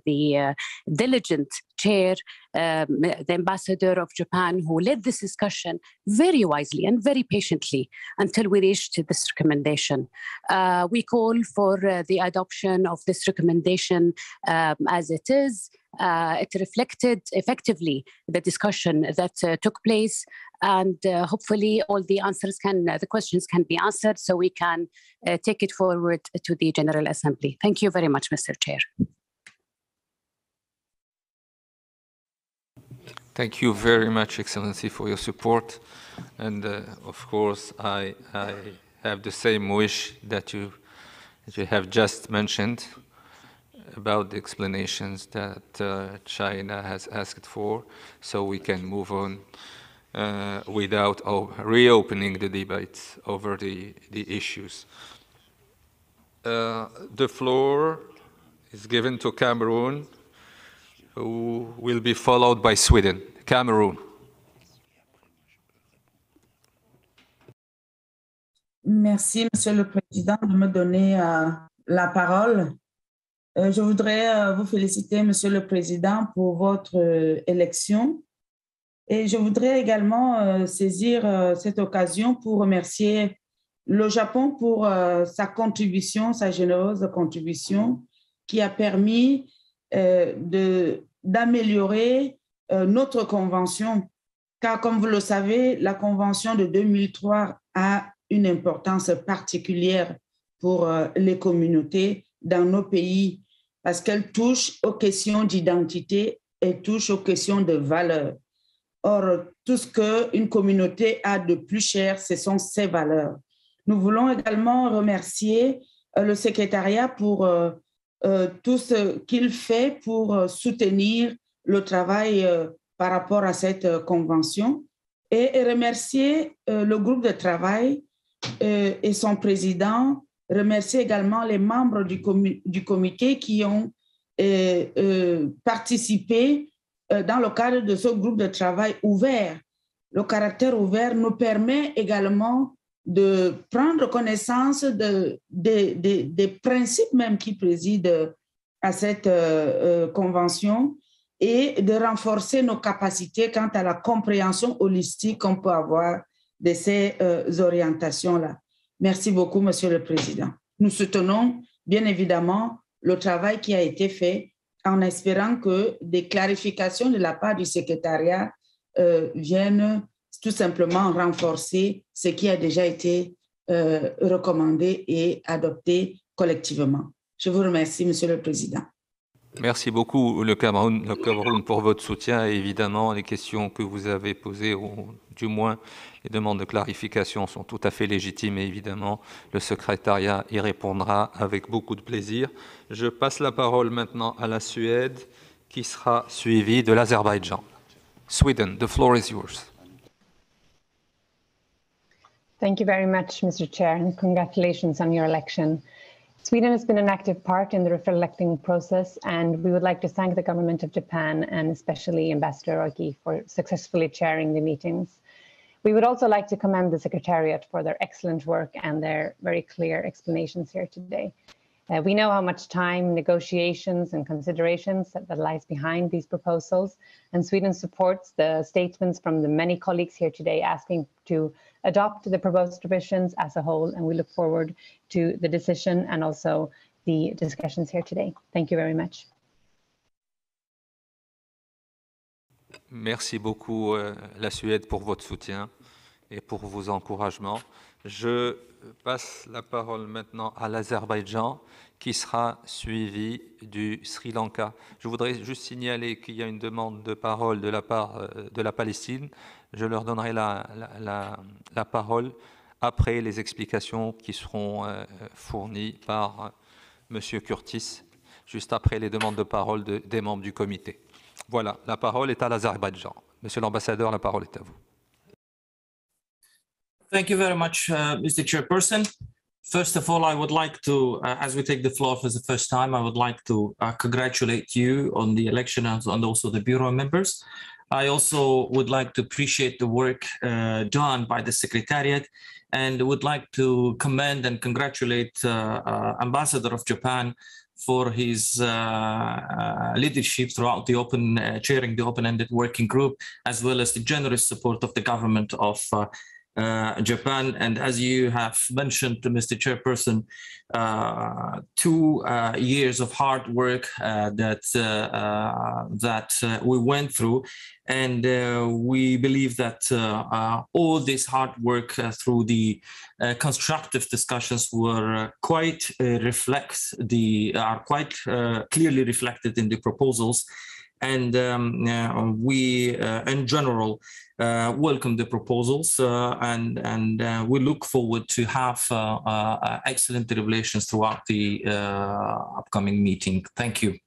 [SPEAKER 14] the diligent chair, the ambassador of Japan, who led this discussion very wisely and very patiently until we reached this recommendation. We call for the adoption of this recommendation as it is. It reflected effectively the discussion that took place, and hopefully all the questions can be answered so we can take it forward to the General Assembly. Thank you very much, Mr. Chair.
[SPEAKER 7] Thank you very much, Excellency, for your support. And of course, I have the same wish that you have just mentioned about the explanations that China has asked for, so we can move on without reopening the debates over the issues. The floor is given to Cameroon, who will be followed by Sweden. Cameroon.
[SPEAKER 16] Merci, Monsieur le Président, de me donner la parole. Je voudrais vous féliciter, Monsieur le Président, pour votre élection. Et je voudrais également saisir cette occasion pour remercier le Japon pour sa contribution, sa généreuse contribution, qui a permis d'améliorer notre convention. Car comme vous le savez, la convention de 2003 a une importance particulière pour les communautés dans nos pays, parce qu'elle touche aux questions d'identité et touche aux questions de valeurs. Or, tout ce qu'une communauté a de plus cher, ce sont ses valeurs. Nous voulons également remercier le secrétariat pour tout ce qu'il fait pour soutenir le travail par rapport à cette convention et remercier le groupe de travail et son président, remercier également les membres du comité qui ont participé dans le cadre de ce groupe de travail ouvert. Le caractère ouvert nous permet également de prendre connaissance des principes même qui président à cette convention et de renforcer nos capacités quant à la compréhension holistique qu'on peut avoir de ces orientations-là. Merci beaucoup, Monsieur le Président. Nous soutenons bien évidemment le travail qui a été fait en espérant que des clarifications de la part du secrétariat viennent tout simplement renforcer ce qui a déjà été recommandé et adopté collectivement. Je vous remercie, Monsieur le Président.
[SPEAKER 7] Merci beaucoup, le Cameroun pour votre soutien et évidemment les questions que vous avez posées, ou du moins les demandes de clarification sont tout à fait légitimes et évidemment le secrétariat y répondra avec beaucoup de plaisir. Je passe la parole maintenant à la Suède qui sera suivie de l'Azerbaïdjan. Sweden, the floor is yours.
[SPEAKER 17] Thank you very much, Mr. Chair, and congratulations on your election. Sweden has been an active part in the reflecting process, and we would like to thank the government of Japan and especially Ambassador Oki for successfully chairing the meetings. We would also like to commend the Secretariat for their excellent work and their very clear explanations here today. We know how much time, negotiations and considerations that lies behind these proposals, and Sweden supports the statements from the many colleagues here today asking to adopt the proposed provisions as a whole, and we look forward to the decision and also the discussions here today. Thank you very much.
[SPEAKER 7] Merci beaucoup la Suède pour votre soutien et pour vos encouragements. Je passe la parole maintenant à l'Azerbaïdjan qui sera suivi du Sri Lanka. Je voudrais juste signaler qu'il y a une demande de parole de la part de la Palestine. Je leur donnerai la parole après les explications qui seront fournies par M. Curtis, juste après les demandes de parole des membres du comité. Voilà, la parole est à l'Azerbaïdjan. Monsieur l'ambassadeur, la parole est à vous.
[SPEAKER 18] Thank you very much, Mr. Chairperson. First of all, I would like to, as we take the floor for the first time, I would like to congratulate you on the election and also the Bureau members. I also would like to appreciate the work done by the Secretariat and would like to commend and congratulate Ambassador of Japan for his leadership throughout the chairing the open-ended working group, as well as the generous support of the government of Japan. And as you have mentioned, Mr. Chairperson, 2 years of hard work that we went through, and we believe that all this hard work through the constructive discussions were quite quite clearly reflected in the proposals. And we, in general, welcome the proposals and we look forward to have excellent relations throughout the upcoming meeting. Thank you.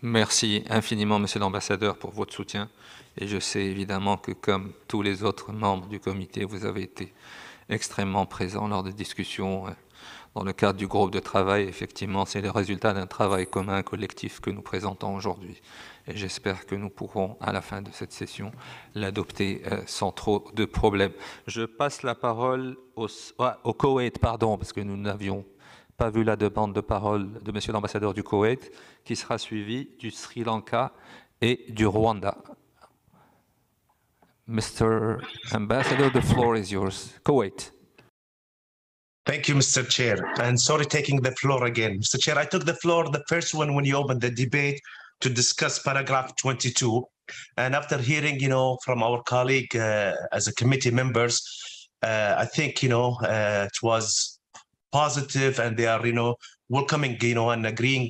[SPEAKER 7] Merci infiniment, Monsieur l'ambassadeur, pour votre soutien. Et je sais évidemment que, comme tous les autres membres du comité, vous avez été extrêmement présents lors des discussions dans le cadre du groupe de travail. Effectivement, c'est le résultat d'un travail commun, collectif que nous présentons aujourd'hui. Et j'espère que nous pourrons, à la fin de cette session, l'adopter sans trop de problèmes. Je passe la parole au Koweït, pardon, parce que nous n'avions pas vu la demande de parole de Monsieur l'ambassadeur du Koweït, qui sera suivi du Sri Lanka et du Rwanda. Mr. Ambassador, the floor is yours. Kuwait.
[SPEAKER 4] Thank you, Mr. Chair. And sorry taking the floor again. Mr. Chair, I took the floor, the first one, when you opened the debate to discuss paragraph 22. And after hearing, from our colleague as a committee members, I think, it was positive and they are, welcoming, and agreeing,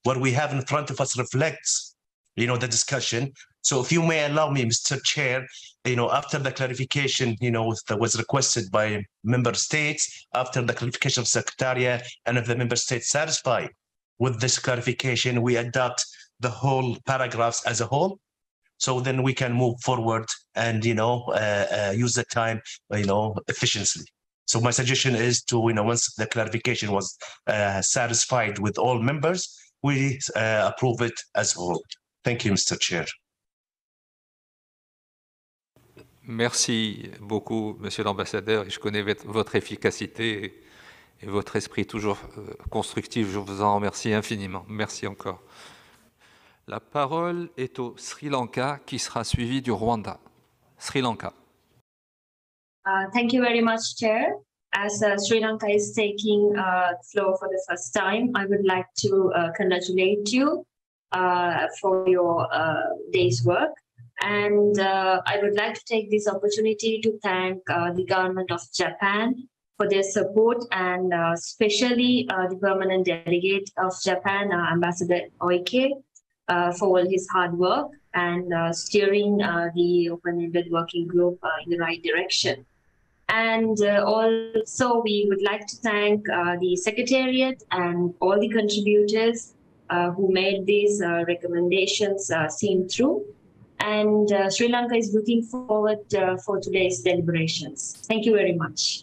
[SPEAKER 4] what we have in front of us reflects, the discussion. So if you may allow me, Mr. Chair, after the clarification, that was requested by member states, after the clarification of Secretariat, and if the member states satisfied with this clarification, we adopt the whole paragraphs as a whole. So then we can move forward and, use the time, efficiently. So my suggestion is to, once the clarification was satisfied with all members, we approve it as a whole. Thank you, Mr. Chair.
[SPEAKER 7] Merci beaucoup, Monsieur l'Ambassadeur. Je connais votre efficacité et votre esprit toujours constructif. Je vous en remercie infiniment. Merci encore. La parole est au Sri Lanka, qui sera suivi du Rwanda. Sri Lanka.
[SPEAKER 19] Thank you very much, Chair. As Sri Lanka is taking the floor for the first time, I would like to congratulate you for your day's work. And I would like to take this opportunity to thank the government of Japan for their support, and especially the permanent delegate of Japan, Ambassador Oike, for all his hard work and steering the open-ended working group in the right direction. And also, we would like to thank the Secretariat and all the contributors who made these recommendations seen through. And Sri Lanka is looking forward for today's deliberations. Thank you very much.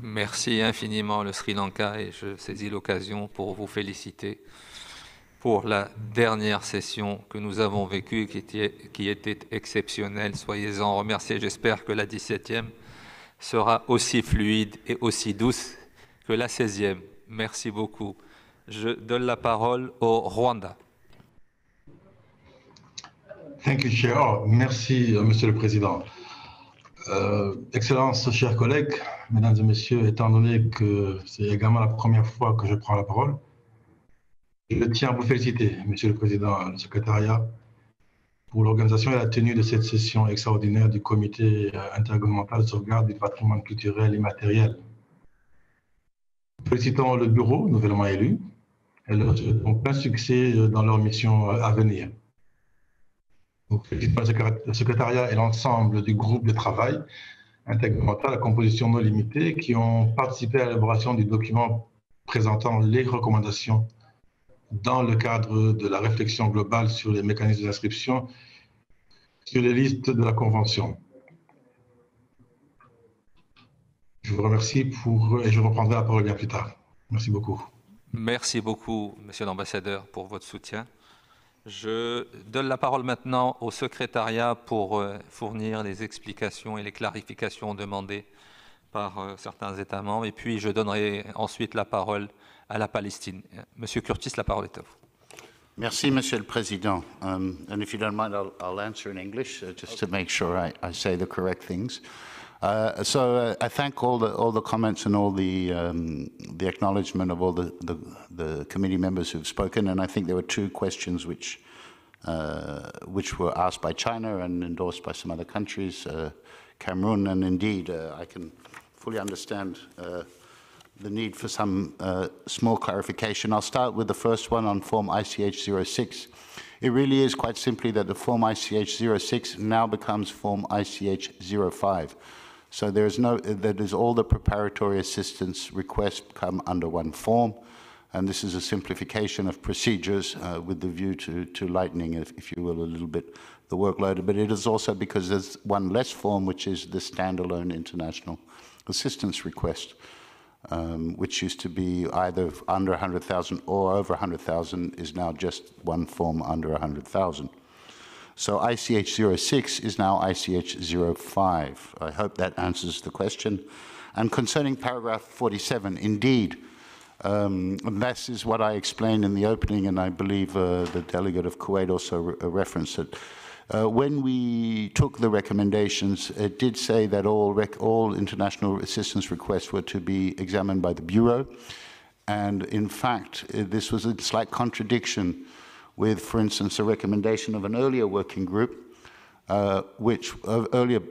[SPEAKER 7] Merci infiniment le Sri Lanka, et je saisis l'occasion pour vous féliciter pour la dernière session que nous avons vécue, qui était exceptionnelle. Soyez-en remerciés. J'espère que la 17e sera aussi fluide et aussi douce que la 16e. Merci beaucoup. Je donne la parole au Rwanda.
[SPEAKER 20] Thank you, Chair. Oh, merci, Monsieur le Président. Excellences, chers collègues, Mesdames et Messieurs, étant donné que c'est également la première fois que je prends la parole, je tiens à vous féliciter, Monsieur le Président, le Secrétariat, pour l'organisation et la tenue de cette session extraordinaire du Comité intergouvernemental de sauvegarde du patrimoine culturel immatériel. Félicitons le Bureau, nouvellement élu, et leur souhaitons plein succès dans leur mission à venir. Nous félicitons le Secrétariat et l'ensemble du groupe de travail intergouvernemental à composition non limitée qui ont participé à l'élaboration du document présentant les recommandations dans le cadre de la réflexion globale sur les mécanismes d'inscription sur les listes de la Convention. Je vous remercie et je reprendrai la parole bien plus tard. Merci beaucoup.
[SPEAKER 7] Merci beaucoup, Monsieur l'Ambassadeur, pour votre soutien. Je donne la parole maintenant au secrétariat pour fournir les explications et les clarifications demandées par certains États membres. Et puis, je donnerai ensuite la parole à la Palestine. Monsieur Curtis, la parole est à vous.
[SPEAKER 3] Merci, Monsieur le Président. And if you don't mind, I'll answer in English just to make sure I say the correct things. I thank all the comments and all the acknowledgement of all the committee members who've spoken, and I think there were two questions which were asked by China and endorsed by some other countries, Cameroon, and indeed I can fully understand the need for some small clarification. I'll start with the first one on Form ICH 06. It really is quite simply that the Form ICH 06 now becomes Form ICH 05. So that is all the preparatory assistance requests come under one form, and this is a simplification of procedures with the view to lightening, if you will, a little bit the workload. But it is also because there's one less form, which is the standalone international assistance request, which used to be either under 100,000 or over 100,000, is now just one form under 100,000. So ICH 06 is now ICH 05. I hope that answers the question. And concerning paragraph 47, indeed, this is what I explained in the opening, and I believe the delegate of Kuwait also referenced it. When we took the recommendations, it did say that all international assistance requests were to be examined by the Bureau. And in fact, this was a slight contradiction with, for instance, a recommendation of an earlier working group, an earlier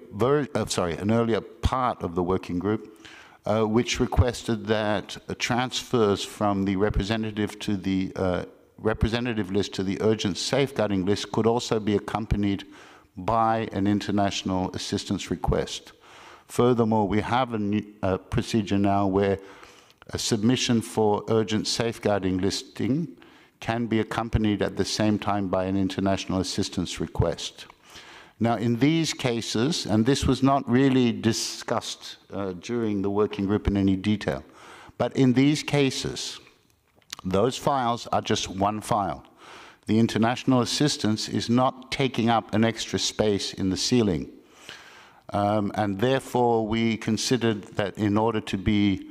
[SPEAKER 3] part of the working group, which requested that transfers from the representative to the representative list to the urgent safeguarding list could also be accompanied by an international assistance request. Furthermore, we have a procedure now where a submission for urgent safeguarding listing can be accompanied at the same time by an international assistance request. Now, in these cases, and this was not really discussed during the working group in any detail, but in these cases, Those files are just one file. The international assistance is not taking up an extra space in the ceiling. And therefore, we considered that in order to be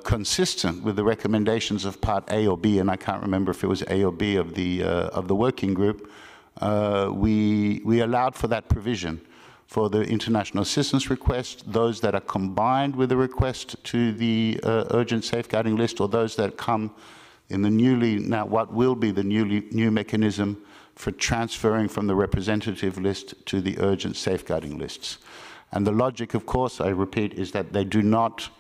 [SPEAKER 3] consistent with the recommendations of Part A or B, and I can't remember if it was A or B of the working group, we allowed for that provision for the international assistance request, those that are combined with the request to the urgent safeguarding list, or those that come in the what will be the new mechanism for transferring from the representative list to the urgent safeguarding lists. And the logic, of course, I repeat, is that they do not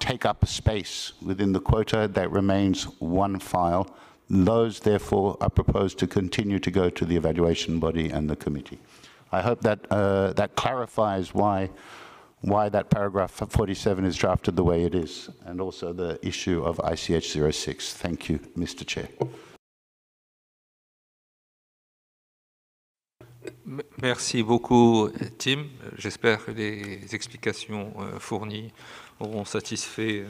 [SPEAKER 3] take up a space within the quota. That remains one file. Those, therefore, are proposed to continue to go to the evaluation body and the committee. I hope that that clarifies why that paragraph 47 is drafted the way it is, and also the issue of ICH 06. Thank you, Mr. Chair.
[SPEAKER 7] Merci beaucoup, Tim. J'espère que les explications fournies auront satisfait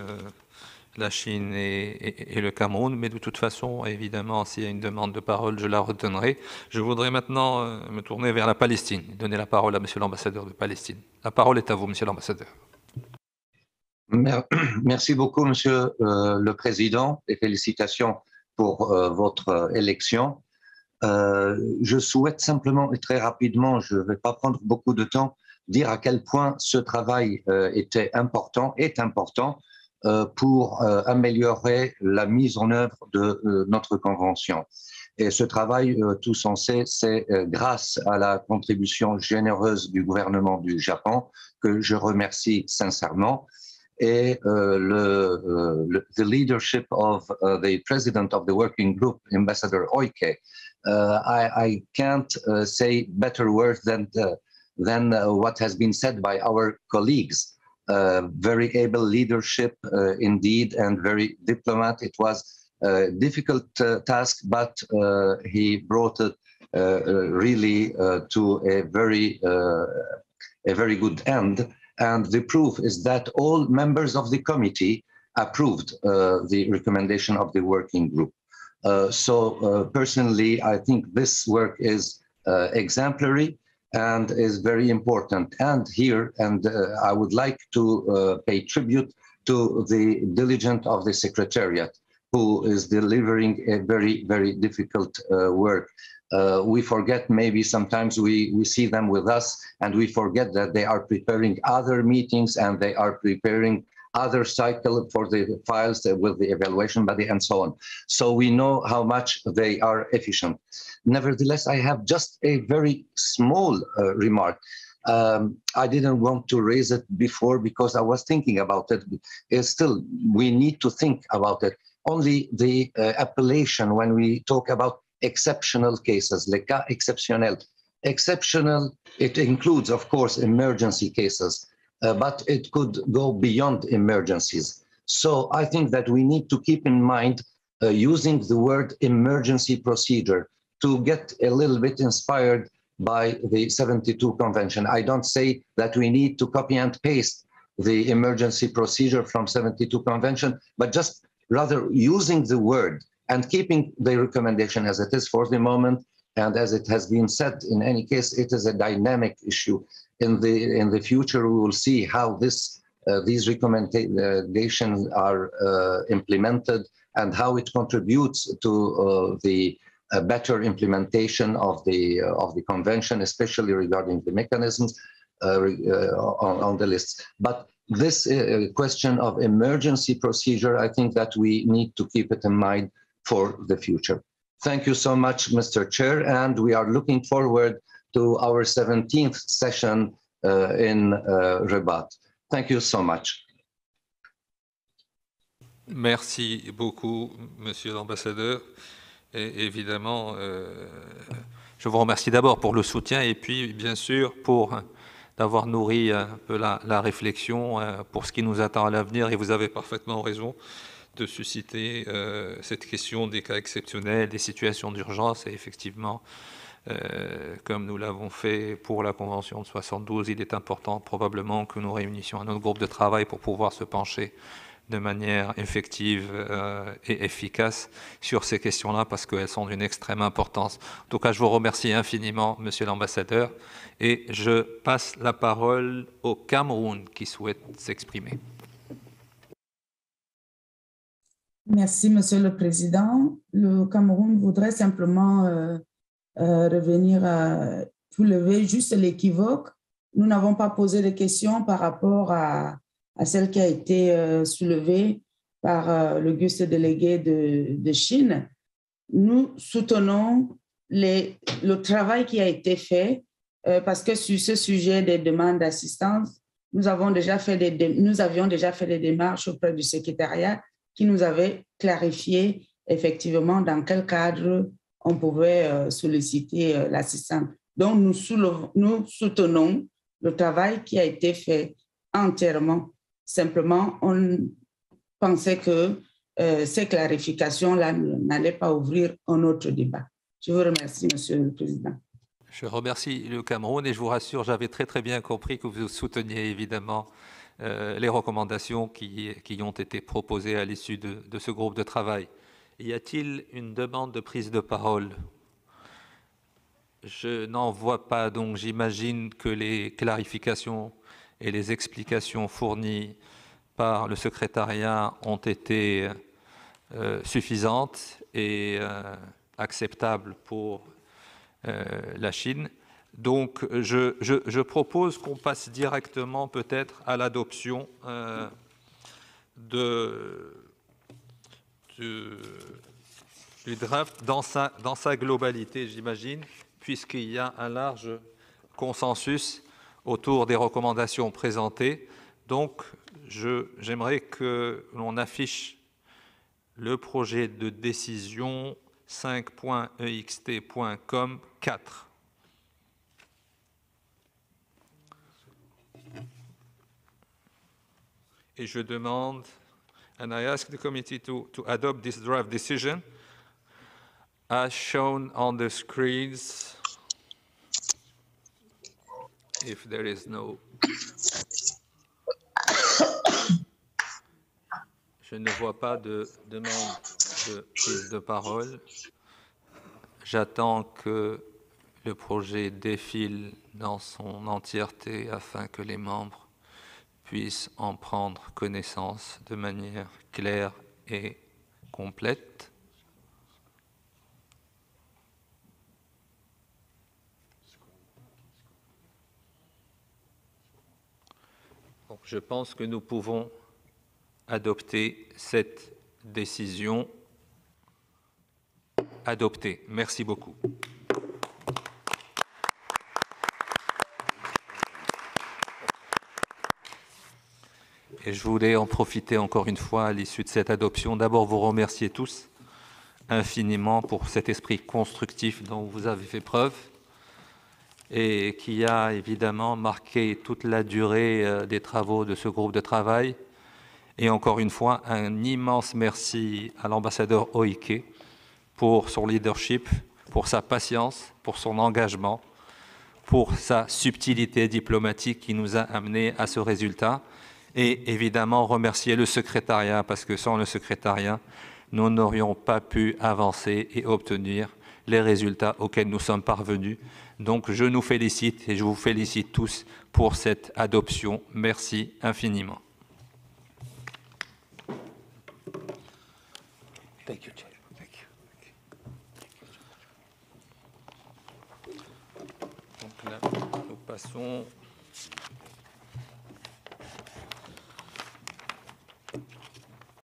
[SPEAKER 7] la Chine et le Cameroun, mais de toute façon, évidemment, s'il y a une demande de parole, je la redonnerai. Je voudrais maintenant me tourner vers la Palestine, donner la parole à Monsieur l'ambassadeur de Palestine. La parole est à vous, Monsieur l'ambassadeur.
[SPEAKER 21] Merci beaucoup, Monsieur le Président, et félicitations pour votre élection. Je souhaite simplement et très rapidement, je ne vais pas prendre beaucoup de temps, dire à quel point ce travail est important pour améliorer la mise en œuvre de notre convention. Et ce travail, tous on sait, c'est grâce à la contribution généreuse du gouvernement du Japon, que je remercie sincèrement, et the leadership of the president of the working group, Ambassador Oike. I can't say better words than what has been said by our colleagues. Very able leadership indeed, and very diplomat. It was a difficult task, but he brought it really to a very good end. And the proof is that all members of the committee approved the recommendation of the working group. So personally, I think this work is exemplary and is very important. And here, I would like to pay tribute to the diligence of the Secretariat, who is delivering a very, very difficult work. We forget, maybe sometimes we see them with us, and we forget that they are preparing other meetings and they are preparing other cycle for the files with the evaluation body and so on. So we know how much they are efficient. Nevertheless, I have just a very small remark. I didn't want to raise it before because I was thinking about it. Still, we need to think about it. Only the appellation when we talk about exceptional cases, les cas exceptionnels. Exceptional, it includes, of course, emergency cases. But it could go beyond emergencies. So I think that we need to keep in mind using the word emergency procedure to get a little bit inspired by the 72 Convention. I don't say that we need to copy and paste the emergency procedure from 72 Convention, but just rather using the word and keeping the recommendation as it is for the moment. And as it has been said, in any case, it is a dynamic issue. In the future, we will see how these recommendations are implemented and how it contributes to the better implementation of the convention, especially regarding the mechanisms on the list. But this question of emergency procedure, I think that we need to keep it in mind for the future. Thank you so much, Mr. Chair, and we are looking forward to our 17th session in Rabat. Thank you so much.
[SPEAKER 7] Merci beaucoup, Monsieur l'ambassadeur. Et évidemment, je vous remercie d'abord pour le soutien et puis, bien sûr, pour d'avoir nourri un peu la réflexion pour ce qui nous attend à l'avenir. Et vous avez parfaitement raison de susciter cette question des cas exceptionnels, des situations d'urgence. Et effectivement, comme nous l'avons fait pour la Convention de 72, il est important probablement que nous réunissions un autre groupe de travail pour pouvoir se pencher de manière effective et efficace sur ces questions-là parce qu'elles sont d'une extrême importance. En tout cas, je vous remercie infiniment, Monsieur l'ambassadeur, et je passe la parole au Cameroun qui souhaite s'exprimer.
[SPEAKER 16] Merci, Monsieur le Président. Le Cameroun voudrait simplement revenir à soulever juste l'équivoque. Nous n'avons pas posé de questions par rapport à celle qui a été soulevée par l'auguste délégué de Chine. Nous soutenons le travail qui a été fait parce que sur ce sujet des demandes d'assistance, nous avions déjà fait des démarches auprès du secrétariat qui nous avait clarifié effectivement dans quel cadre on pouvait solliciter l'assistance. Donc, nous soutenons le travail qui a été fait entièrement. Simplement, on pensait que ces clarifications-là n'allaient pas ouvrir un autre débat. Je vous remercie, Monsieur le Président.
[SPEAKER 7] Je remercie le Cameroun et je vous rassure, j'avais très bien compris que vous souteniez évidemment les recommandations qui ont été proposées à l'issue de ce groupe de travail. Y a-t-il une demande de prise de parole? Je n'en vois pas, donc j'imagine que les clarifications et les explications fournies par le secrétariat ont été suffisantes et acceptables pour la Chine. Donc, je propose qu'on passe directement peut-être à l'adoption du draft dans sa globalité, j'imagine, puisqu'il y a un large consensus autour des recommandations présentées. Donc, j'aimerais que l'on affiche le projet de décision 5.ext.com 4. Et je demande, and I ask the committee to adopt this draft decision as shown on the screens. If there is no... Je ne vois pas de demande de prise de parole. J'attends que le projet défile dans son entièreté afin que les membres puissent en prendre connaissance de manière claire et complète. Donc, je pense que nous pouvons adopter cette décision. Adoptée. Merci beaucoup. Et je voulais en profiter encore une fois à l'issue de cette adoption. D'abord, vous remercier tous infiniment pour cet esprit constructif dont vous avez fait preuve et qui a évidemment marqué toute la durée des travaux de ce groupe de travail. Et encore une fois, un immense merci à l'ambassadeur Oike pour son leadership, pour sa patience, pour son engagement, pour sa subtilité diplomatique qui nous a amenés à ce résultat. Et évidemment, remercier le secrétariat, parce que sans le secrétariat, nous n'aurions pas pu avancer et obtenir les résultats auxquels nous sommes parvenus. Donc, je nous félicite et je vous félicite tous pour cette adoption. Merci infiniment. Thank you, Chair. Thank you. Donc là, nous passons